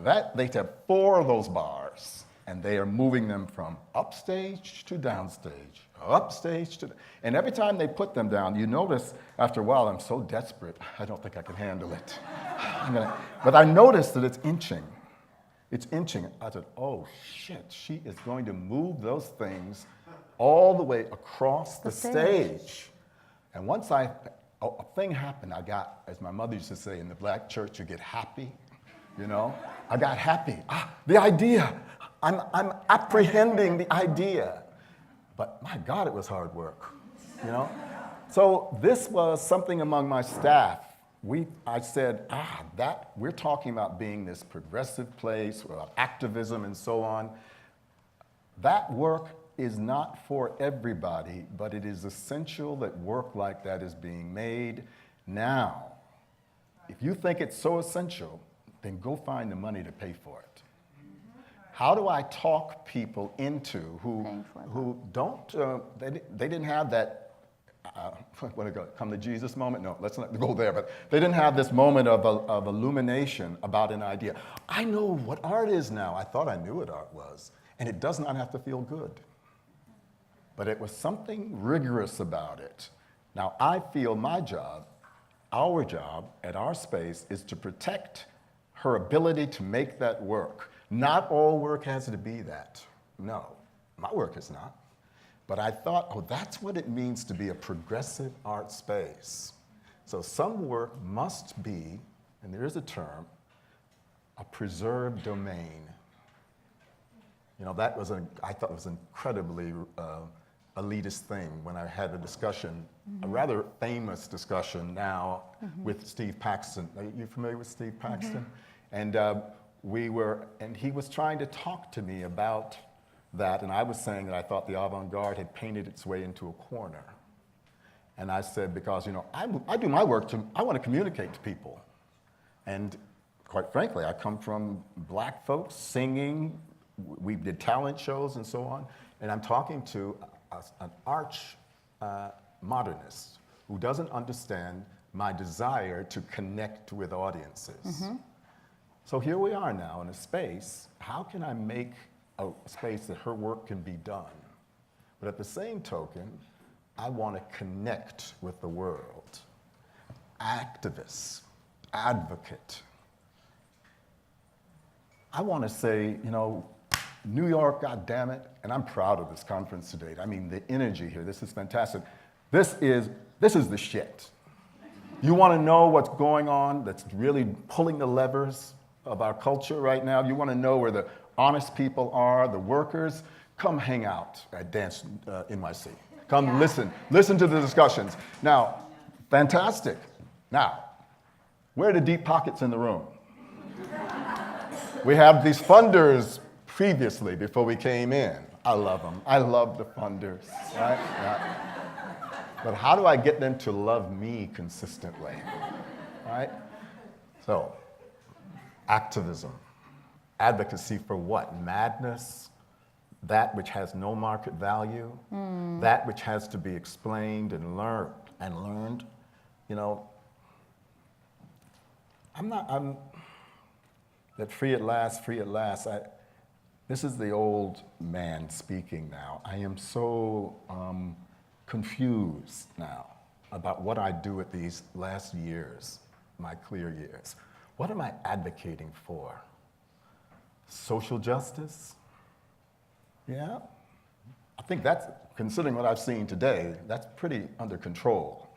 they have 4 of those bars, and they are moving them from upstage to downstage, upstage to, and every time they put them down, you notice after a while, I'm so desperate, I don't think I can handle it. But I noticed that it's inching. It's inching. I said, oh shit, she is going to move those things all the way across the stage. And once a thing happened, I got, as my mother used to say, in the black church, you get happy, you know? I got happy. The idea. I'm apprehending the idea. But my God, it was hard work, you know? So this was something among my staff. I said, we're talking about being this progressive place, about activism and so on. That work is not for everybody, but it is essential that work like that is being made now. If you think it's so essential, then go find the money to pay for it. How do I talk people into who don't, they didn't have that what do come to Jesus moment? No, let's not go there. But they didn't have this moment of illumination about an idea. I know what art is now. I thought I knew what art was. And it does not have to feel good. But it was something rigorous about it. Now, I feel my job, our job at our space, is to protect her ability to make that work. Not all work has to be that. No, my work is not. But I thought, oh, that's what it means to be a progressive art space. So some work must be, and there is a term, a preserved domain. You know, that was I thought it was an incredibly elitist thing when I had a discussion, a rather famous discussion now with Steve Paxton. Are you familiar with Steve Paxton? And and he was trying to talk to me about that, and I was saying that I thought the avant-garde had painted its way into a corner. And I said, because, you know, I do my work I want to communicate to people. And quite frankly, I come from black folks singing, we did talent shows and so on, and I'm talking to an arch modernist who doesn't understand my desire to connect with audiences. So here we are now in a space. How can I make a space that her work can be done? But at the same token, I want to connect with the world. Activist, advocate. I want to say, you know, New York, God damn it, and I'm proud of this conference today. I mean, the energy here, this is fantastic. This is the shit. You want to know what's going on that's really pulling the levers of our culture right now? You want to know where the honest people are, the workers? Come hang out at Dance NYC. Come listen to the discussions. Now, fantastic. Now, where are the deep pockets in the room? We have these funders previously, before we came in. I love them. I love the funders, right? Yeah. But how do I get them to love me consistently, right? So, activism, advocacy for what? Madness, that which has no market value, that which has to be explained and learned. You know, I'm that free at last. This is the old man speaking now. I am so confused now about what I do at these last years, my clear years. What am I advocating for? Social justice? Yeah. I think that's, considering what I've seen today, that's pretty under control.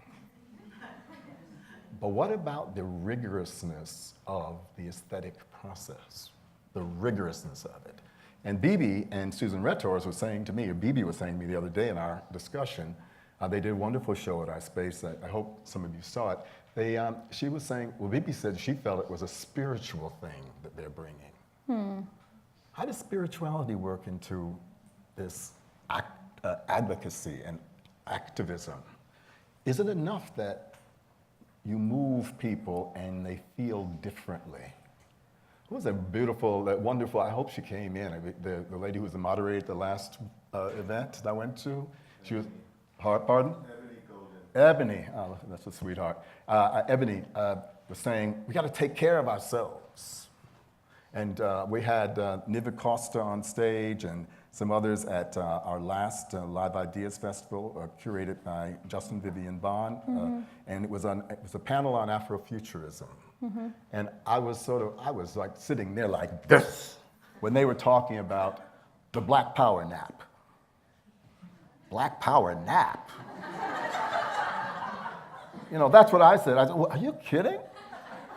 But what about the rigorousness of the aesthetic process? The rigorousness of it. And Bibi and Susan Retors was saying to me, or Bibi was saying to me the other day in our discussion, they did a wonderful show at our space. I hope some of you saw it. She was saying, well, Bibi said she felt it was a spiritual thing that they're bringing. How does spirituality work into this advocacy and activism? Is it enough that you move people and they feel differently? It was that wonderful, I hope she came in, the lady who was the moderator at the last event that I went to. She was, pardon? Ebony, oh, that's a sweetheart. Ebony was saying, we got to take care of ourselves. And we had Niva Costa on stage and some others at our last Live Ideas Festival, curated by Justin Vivian Bond. And it was a panel on Afrofuturism. And I was like sitting there like this when they were talking about the Black Power nap. Black Power nap? You know, that's what I said. I said, well, are you kidding?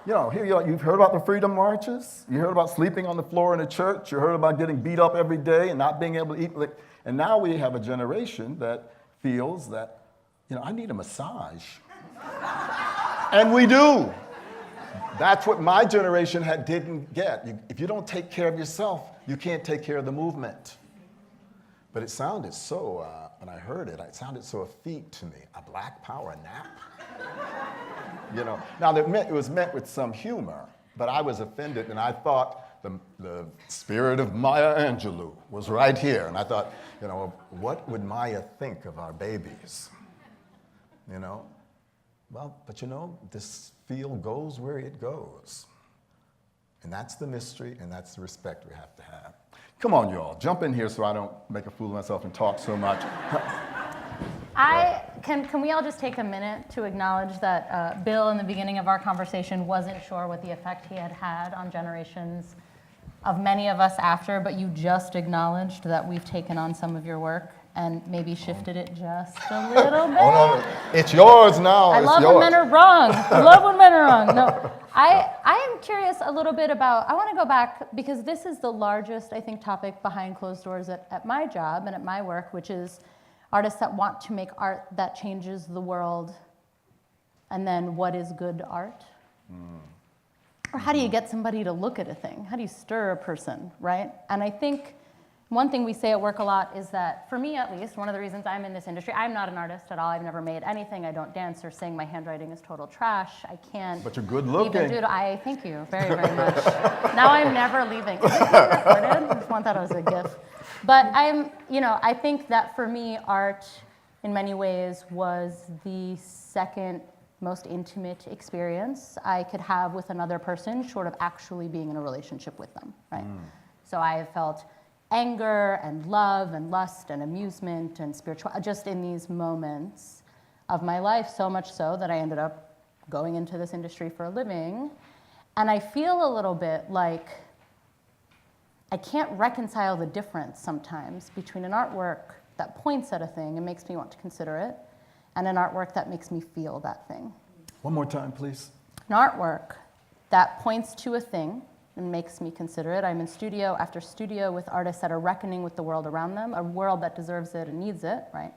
You know, here you've heard about the freedom marches. You heard about sleeping on the floor in a church. You heard about getting beat up every day and not being able to eat. And now we have a generation that feels that, you know, I need a massage. And we do. That's what my generation didn't get. If you don't take care of yourself, you can't take care of the movement. But it sounded so, when I heard it, it sounded so effete to me. A Black Power nap? You know, now it was meant with some humor, but I was offended, and I thought the spirit of Maya Angelou was right here. And I thought, you know, what would Maya think of our babies? you know. Well, but you know, this field goes where it goes. And that's the mystery, and that's the respect we have to have. Come on, y'all, jump in here so I don't make a fool of myself and talk so much. Can we all just take a minute to acknowledge that Bill, in the beginning of our conversation, wasn't sure what the effect he had had on generations of many of us after, but you just acknowledged that we've taken on some of your work and maybe shifted it just a little bit. Oh, no, it's yours now. I love when men are wrong. I love when men are wrong. No, I am curious a little bit about, I want to go back because this is the largest, I think, topic behind closed doors at my job and at my work, which is artists that want to make art that changes the world, and then what is good art? Or how do you get somebody to look at a thing? How do you stir a person, right? And I think one thing we say at work a lot is that, for me at least, one of the reasons I'm in this industry, I'm not an artist at all. I've never made anything. I don't dance or sing. My handwriting is total trash. I can't. But you're good looking. Even do it. Thank you very, very much. Now I'm never leaving. Is this being recorded? I just want that as a GIF. But I think that for me, art, in many ways, was the second most intimate experience I could have with another person, short of actually being in a relationship with them, right? So I have felt anger and love and lust and amusement and spiritual, just in these moments of my life, so much so that I ended up going into this industry for a living. And I feel a little bit like I can't reconcile the difference sometimes between an artwork that points at a thing and makes me want to consider it, and an artwork that makes me feel that thing. One more time, please. An artwork that points to a thing and makes me consider it. I'm in studio after studio with artists that are reckoning with the world around them, a world that deserves it and needs it, right?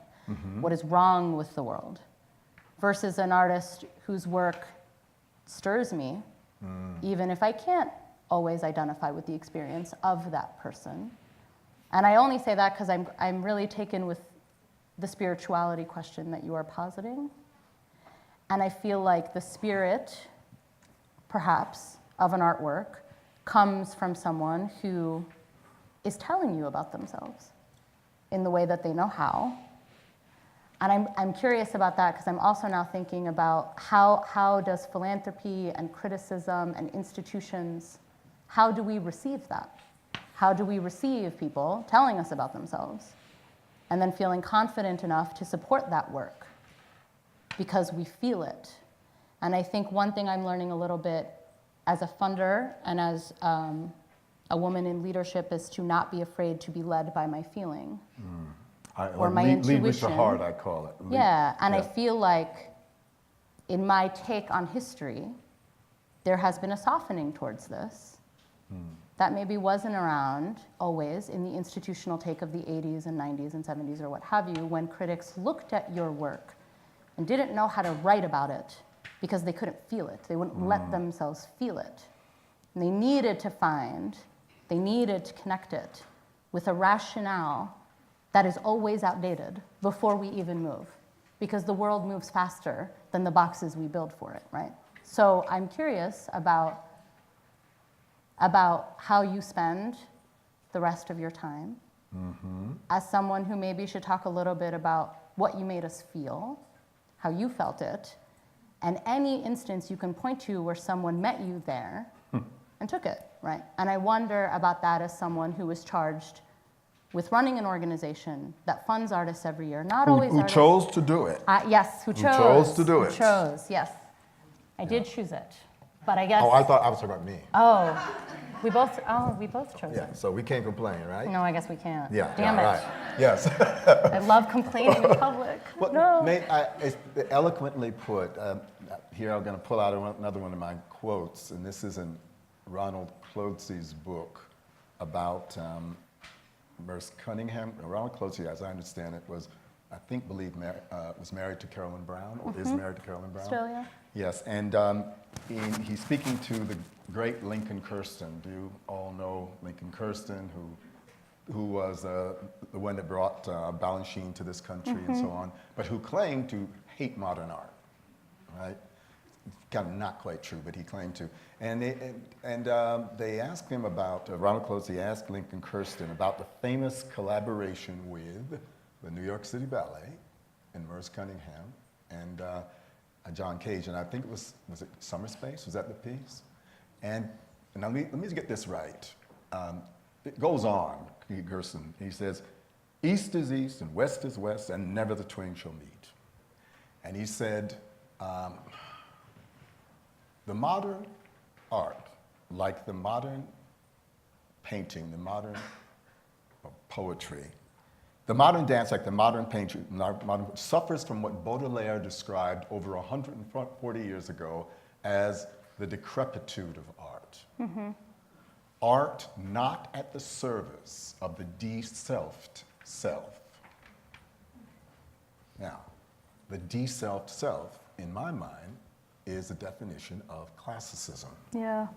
What is wrong with the world? Versus an artist whose work stirs me, even if I can't always identify with the experience of that person. And I only say that because I'm really taken with the spirituality question that you are positing. And I feel like the spirit, perhaps, of an artwork comes from someone who is telling you about themselves in the way that they know how. And I'm curious about that because I'm also now thinking about how does philanthropy and criticism and institutions, how do we receive that? How do we receive people telling us about themselves and then feeling confident enough to support that work because we feel it? And I think one thing I'm learning a little bit as a funder and as a woman in leadership is to not be afraid to be led by my feeling or my intuition. Lead with your heart, I call it. Yeah, and I feel like in my take on history, there has been a softening towards this that maybe wasn't around always in the institutional take of the 80s and 90s and 70s or what have you, when critics looked at your work and didn't know how to write about it because they couldn't feel it. They wouldn't let themselves feel it. And they needed to connect it with a rationale that is always outdated before we even move, because the world moves faster than the boxes we build for it, right? So I'm curious about how you spend the rest of your time as someone who maybe should talk a little bit about what you made us feel, how you felt it, and any instance you can point to where someone met you there and took it, right? And I wonder about that as someone who was charged with running an organization that funds artists every year, not always who artists. chose to do it. Yes, who chose. Who chose to do it. Who chose, yes. I did choose it, but I guess. Oh, I thought I was talking about me. We both chose Yeah, it. so we can't complain, right? No, I guess we can't. Yeah, Damn yeah, it. right. Yes. I love complaining in public. Well, No. it's eloquently put. Here I'm going to pull out another one of my quotes, and this is in Ronald Clotesey's book about Merce Cunningham. Ronald Clotesey, as I understand it, was married to Carolyn Brown, or is married to Carolyn Brown. Australia. Yes, and he's speaking to the great Lincoln Kirsten. Do you all know Lincoln Kirsten, who was the one that brought Balanchine to this country and so on, but who claimed to hate modern art, right? Kind of not quite true, but he claimed to. And they asked him about, Ronald Clotesey asked Lincoln Kirsten about the famous collaboration with the New York City Ballet and Merce Cunningham and John Cage, and I think was it Summer Space? Was that the piece? And now let me get this right. It goes on, Gerson. He says, "East is east and west is west, and never the twain shall meet." And he said, the modern art, like the modern painting, the modern poetry, the modern dance, like the modern painting, suffers from what Baudelaire described over 140 years ago as the decrepitude of art. Mm-hmm. Art not at the service of the de-selfed self. Now, the de-selfed self, in my mind, is the definition of classicism. Yeah.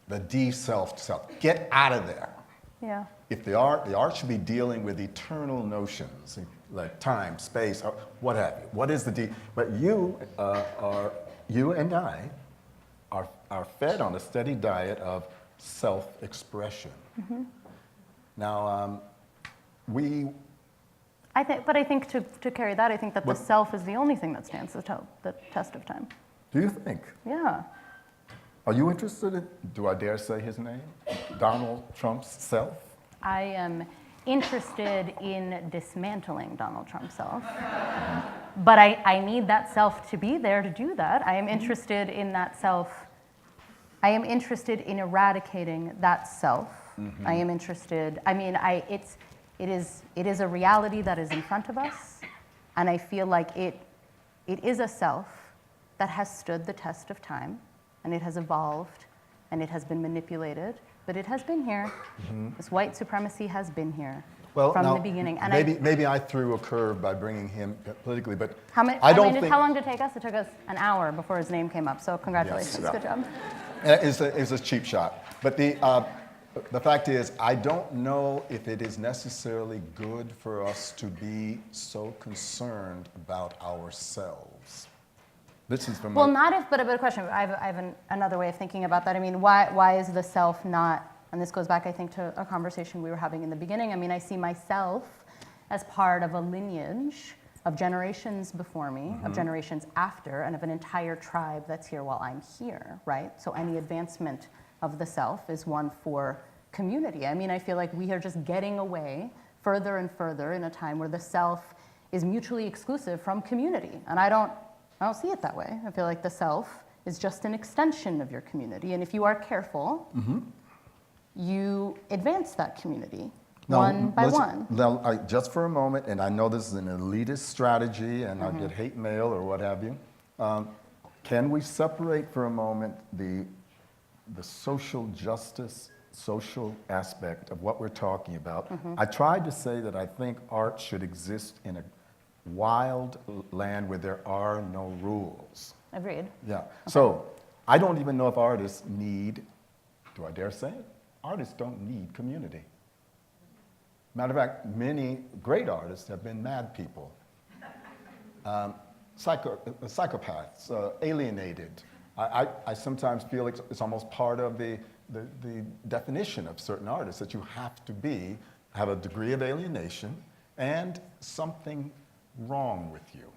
The de-selfed self. Get out of there. Yeah. If the art should be dealing with eternal notions, like time, space, or what have you. What is the But you and I are fed on a steady diet of self-expression. Mm-hmm. Now, I think to carry that, I think that the self is the only thing that stands the test of time. Do you think? Yeah. Are you interested in, do I dare say his name? Donald Trump's self? I am interested in dismantling Donald Trump's self. But I need that self to be there to do that. I am interested in that self. I am interested in eradicating that self. Mm-hmm. I am interested, it is a reality that is in front of us, and I feel like it is a self that has stood the test of time, and it has evolved, and it has been manipulated, but it has been here. Mm-hmm. This white supremacy has been here from the beginning. And maybe I threw a curve by bringing him politically, but how long did it take us? It took us an hour before his name came up, so congratulations, yes, good job. It's a cheap shot, but the fact is, I don't know if it is necessarily good for us to be so concerned about ourselves. This is from but a question. I have another way of thinking about that. I mean, why is the self not, and this goes back, I think, to a conversation we were having in the beginning. I mean, I see myself as part of a lineage of generations before me, mm-hmm. of generations after, and of an entire tribe that's here while I'm here, right? So any advancement of the self is one for community. I mean, I feel like we are just getting away further and further in a time where the self is mutually exclusive from community. And I don't see it that way. I feel like the self is just an extension of your community. And if you are careful, mm-hmm. you advance that community one by one. Now, just for a moment, and I know this is an elitist strategy, and mm-hmm. I get hate mail or what have you. Can we separate for a moment the social justice, social aspect of what we're talking about? Mm-hmm. I tried to say that I think art should exist in a wild land where there are no rules. Agreed. Yeah. Okay. So I don't even know if artists need, do I dare say it? Artists don't need community. Matter of fact, many great artists have been mad people, psychopaths, alienated. I sometimes feel it's almost part of the definition of certain artists that you have to have a degree of alienation and something wrong with you.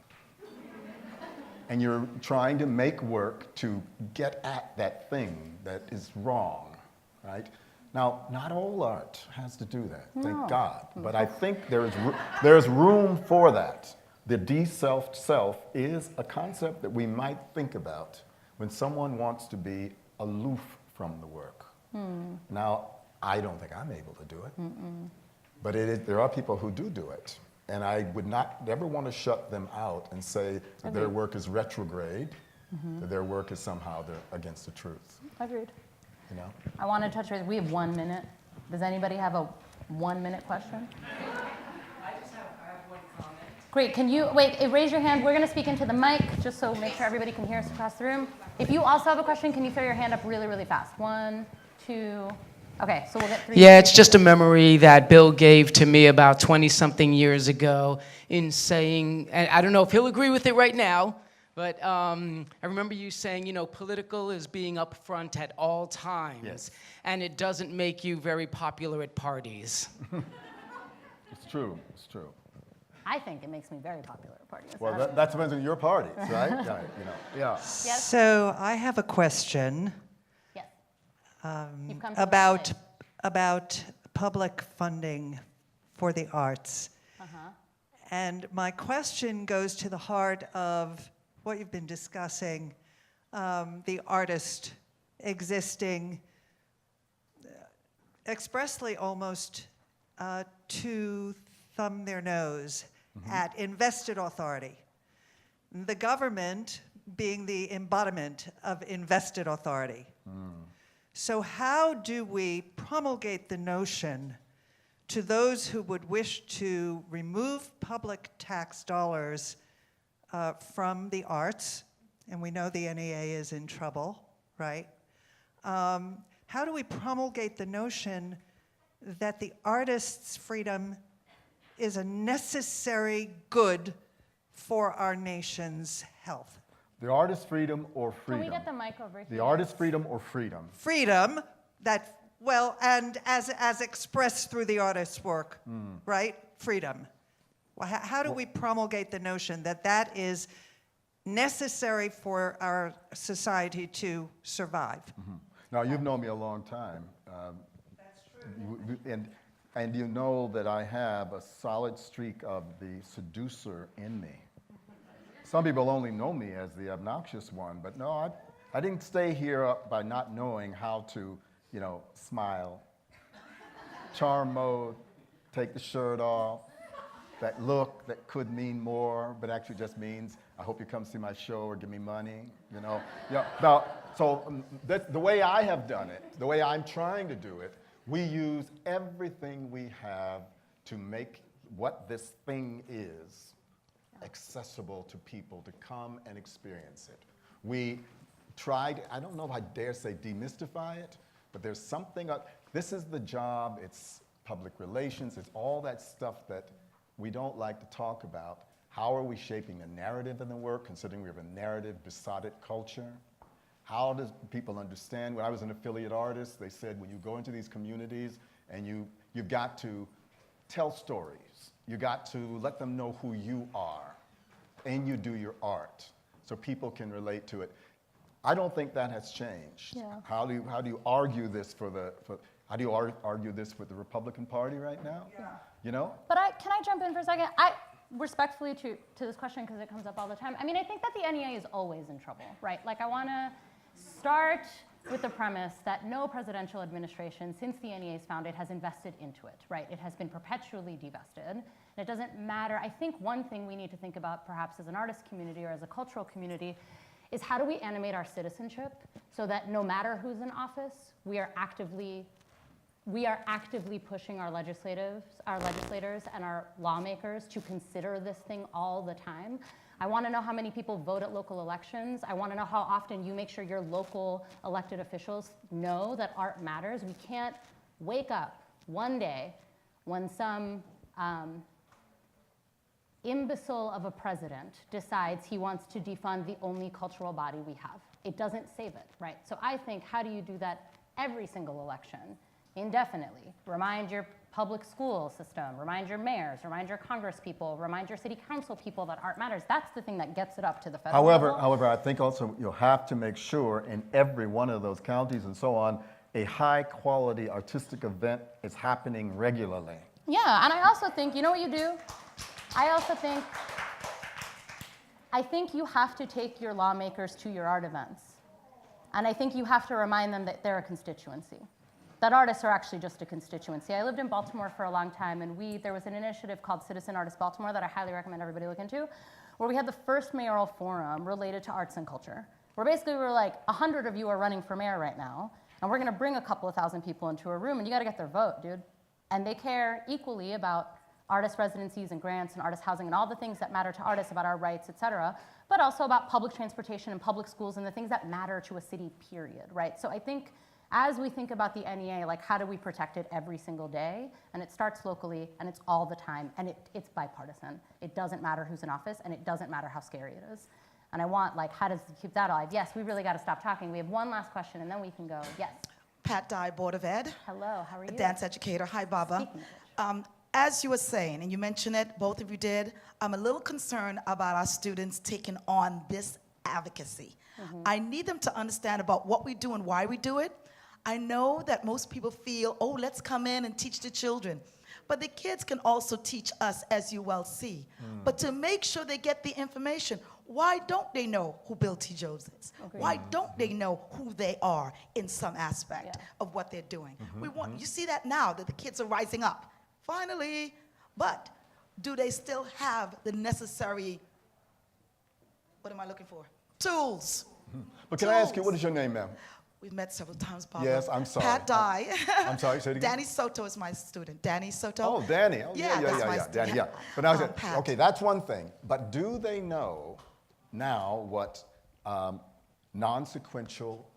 And you're trying to make work to get at that thing that is wrong, right? Now, not all art has to do that, thank God. But I think there's room for that. The de-selfed self is a concept that we might think about when someone wants to be aloof from the work. Now, I don't think I'm able to do it. Mm-mm. But there are people who do it. And I would never want to shut them out and say that their work is retrograde, mm-hmm. that their work is somehow against the truth. Agreed. You know? I want to touch base. We have 1 minute. Does anybody have a 1 minute question? I have one comment. Great. Can you, raise your hand. We're going to speak into the mic just so make sure everybody can hear us across the room. If you also have a question, can you throw your hand up really, really fast? 1, 2, okay, so we'll get 3. Yeah, it's just a memory that Bill gave to me about 20-something years ago in saying, and I don't know if he'll agree with it right now, but I remember you saying, political is being upfront at all times, yes. And it doesn't make you very popular at parties. It's true, it's true. I think it makes me very popular at parties. Well, that depends on your parties, right? Yeah, yeah. Yes. So I have a question Yes. You've come to the about place. about public funding for the arts. Uh-huh. And my question goes to the heart of what you've been discussing, the artist existing expressly almost to thumb their nose at invested authority. The government being the embodiment of invested authority. So how do we promulgate the notion to those who would wish to remove public tax dollars from the arts, and we know the NEA is in trouble, right? How do we promulgate the notion that the artist's freedom is a necessary good for our nation's health? The artist's freedom or freedom? Can we get the mic over here? The artist's freedom or freedom? Freedom that, well, and as expressed through the artist's work, right? Freedom. Well, how do we promulgate the notion that that is necessary for our society to survive? Now, you've known me a long time. That's true. And you know that I have a solid streak of the seducer in me. Some people only know me as the obnoxious one, but no, I didn't stay here by not knowing how to, smile, charm mode, take the shirt off, that look that could mean more, but actually just means, I hope you come see my show or give me money, Now, so the way I have done it, the way I'm trying to do it, we use everything we have to make what this thing is accessible to people to come and experience it. We tried, I don't know if I dare say demystify it, but there's something, this is the job, it's public relations, it's all that stuff that we don't like to talk about. How are we shaping a narrative in the work, considering we have a narrative-besotted culture? How does people understand? When I was an affiliate artist, they said when you go into these communities and you've got to tell stories, you got to let them know who you are, and you do your art, so people can relate to it. I don't think that has changed. Yeah. How do you argue this how do you argue this with the Republican Party right now? Yeah. But can I jump in for a second? Respectfully to this question, because it comes up all the time. I mean, I think that the NEA is always in trouble, right? Like, I want to start with the premise that no presidential administration since the NEA is founded has invested into it, right? It has been perpetually divested. And it doesn't matter. I think one thing we need to think about, perhaps as an artist community or as a cultural community, is how do we animate our citizenship so that no matter who's in office, we are actively pushing our legislators and our lawmakers to consider this thing all the time. I want to know how many people vote at local elections. I want to know how often you make sure your local elected officials know that art matters. We can't wake up one day when some imbecile of a president decides he wants to defund the only cultural body we have. It doesn't save it, right? So I think, how do you do that every single election? Indefinitely. Remind your public school system, remind your mayors, remind your congresspeople, remind your city council people that art matters. That's the thing that gets it up to the federal level. However, I think also you'll have to make sure in every one of those counties and so on, a high quality artistic event is happening regularly. Yeah, and I also think, you know what you do? I think you have to take your lawmakers to your art events. And I think you have to remind them that they're a constituency. That artists are actually just a constituency. I lived in Baltimore for a long time, and there was an initiative called Citizen Artists Baltimore that I highly recommend everybody look into, where we had the first mayoral forum related to arts and culture, where basically we were like, 100 of you are running for mayor right now, and we're gonna bring a couple of thousand people into a room, and you gotta get their vote, dude. And they care equally about artist residencies and grants and artist housing and all the things that matter to artists, about our rights, et cetera, but also about public transportation and public schools and the things that matter to a city, period, right? So I think as we think about the NEA, like, how do we protect it every single day? And it starts locally, and it's all the time, and it's bipartisan. It doesn't matter who's in office, and it doesn't matter how scary it is. And I want, like, how does it keep that alive? Yes, we really got to stop talking. We have one last question, and then we can go. Yes. Pat Dye, Board of Ed. Hello, how are you? Dance educator. Hi, Baba. Speaking of which. as you were saying, and you mentioned it, both of you did, I'm a little concerned about our students taking on this advocacy. I need them to understand about what we do and why we do it. I know that most people feel, oh, let's come in and teach the children. But the kids can also teach us, as you well see. But to make sure they get the information, why don't they know who Bill T. Jones is? Why don't they know who they are in some aspect of what they're doing? You see that now, that the kids are rising up, finally. But do they still have the necessary, what am I looking for? Tools. But can I ask you, what is your name, ma'am? We've met several times, Barbara. Yes, I'm sorry. Pat Dye. I'm sorry, say it again. Danny Soto is my student. Danny Soto. Oh, Danny. Oh, Yeah, that's my Danny, student. yeah. But now, Pat. okay, that's one thing. But do they know now what non-sequential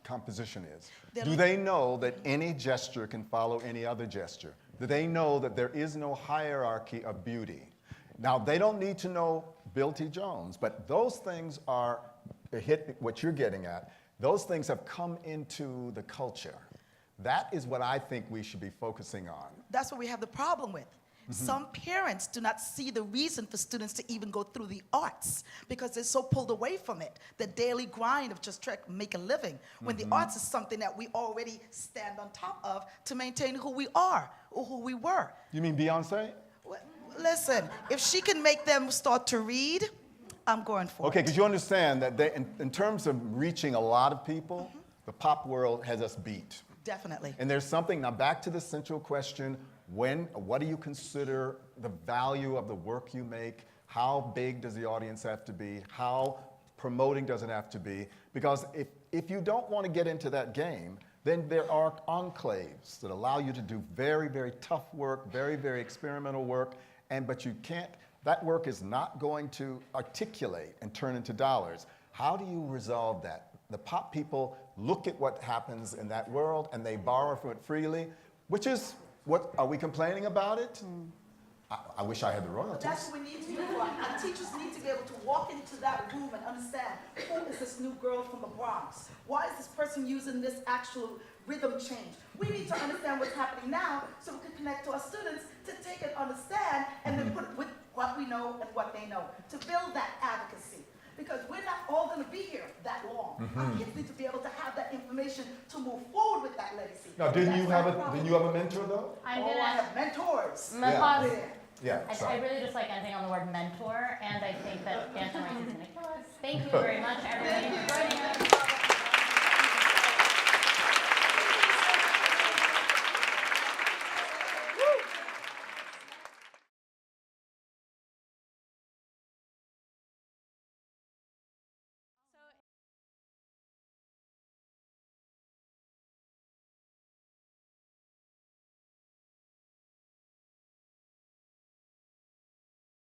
composition is? Do they know that any gesture can follow any other gesture? Do they know that there is no hierarchy of beauty? Now, they don't need to know Bill T. Jones, but those things are, hit what you're getting at, those things have come into the culture. That is what I think we should be focusing on. That's what we have the problem with. Some parents do not see the reason for students to even go through the arts because they're so pulled away from it, the daily grind of just trying to make a living, when the arts is something that we already stand on top of to maintain who we are or who we were. You mean Beyonce? Listen, if she can make them start to read, I'm going for Okay, it. because you understand that they, in terms of reaching a lot of people, the pop world has us beat. Definitely. And there's something, now back to the central question, what do you consider the value of the work you make? How big does the audience have to be? How promoting does it have to be? Because if you don't want to get into that game, then there are enclaves that allow you to do very, very tough work, very, very experimental work, but you can't, that work is not going to articulate and turn into dollars. How do you resolve that? The pop people look at what happens in that world and they borrow from it freely, which is, what, are we complaining about it? I wish I had the royalties. That's what we need to do. Our teachers need to be able to walk into that room and understand, who is this new girl from the Bronx? Why is this person using this actual rhythm change? We need to understand what's happening now so we can connect to our students to take and understand and then put it with what we know and what they know to build that advocacy. Because we're not all going to be here that long. Our kids need to be able to have that information to move forward with that legacy. Now, didn't you have a mentor though? I'm I gonna have mentors. pause. Yeah, I sorry. really just like anything on the word mentor, and I think that Dan Rice is going to kill us. Thank you very much, everybody, for joining us.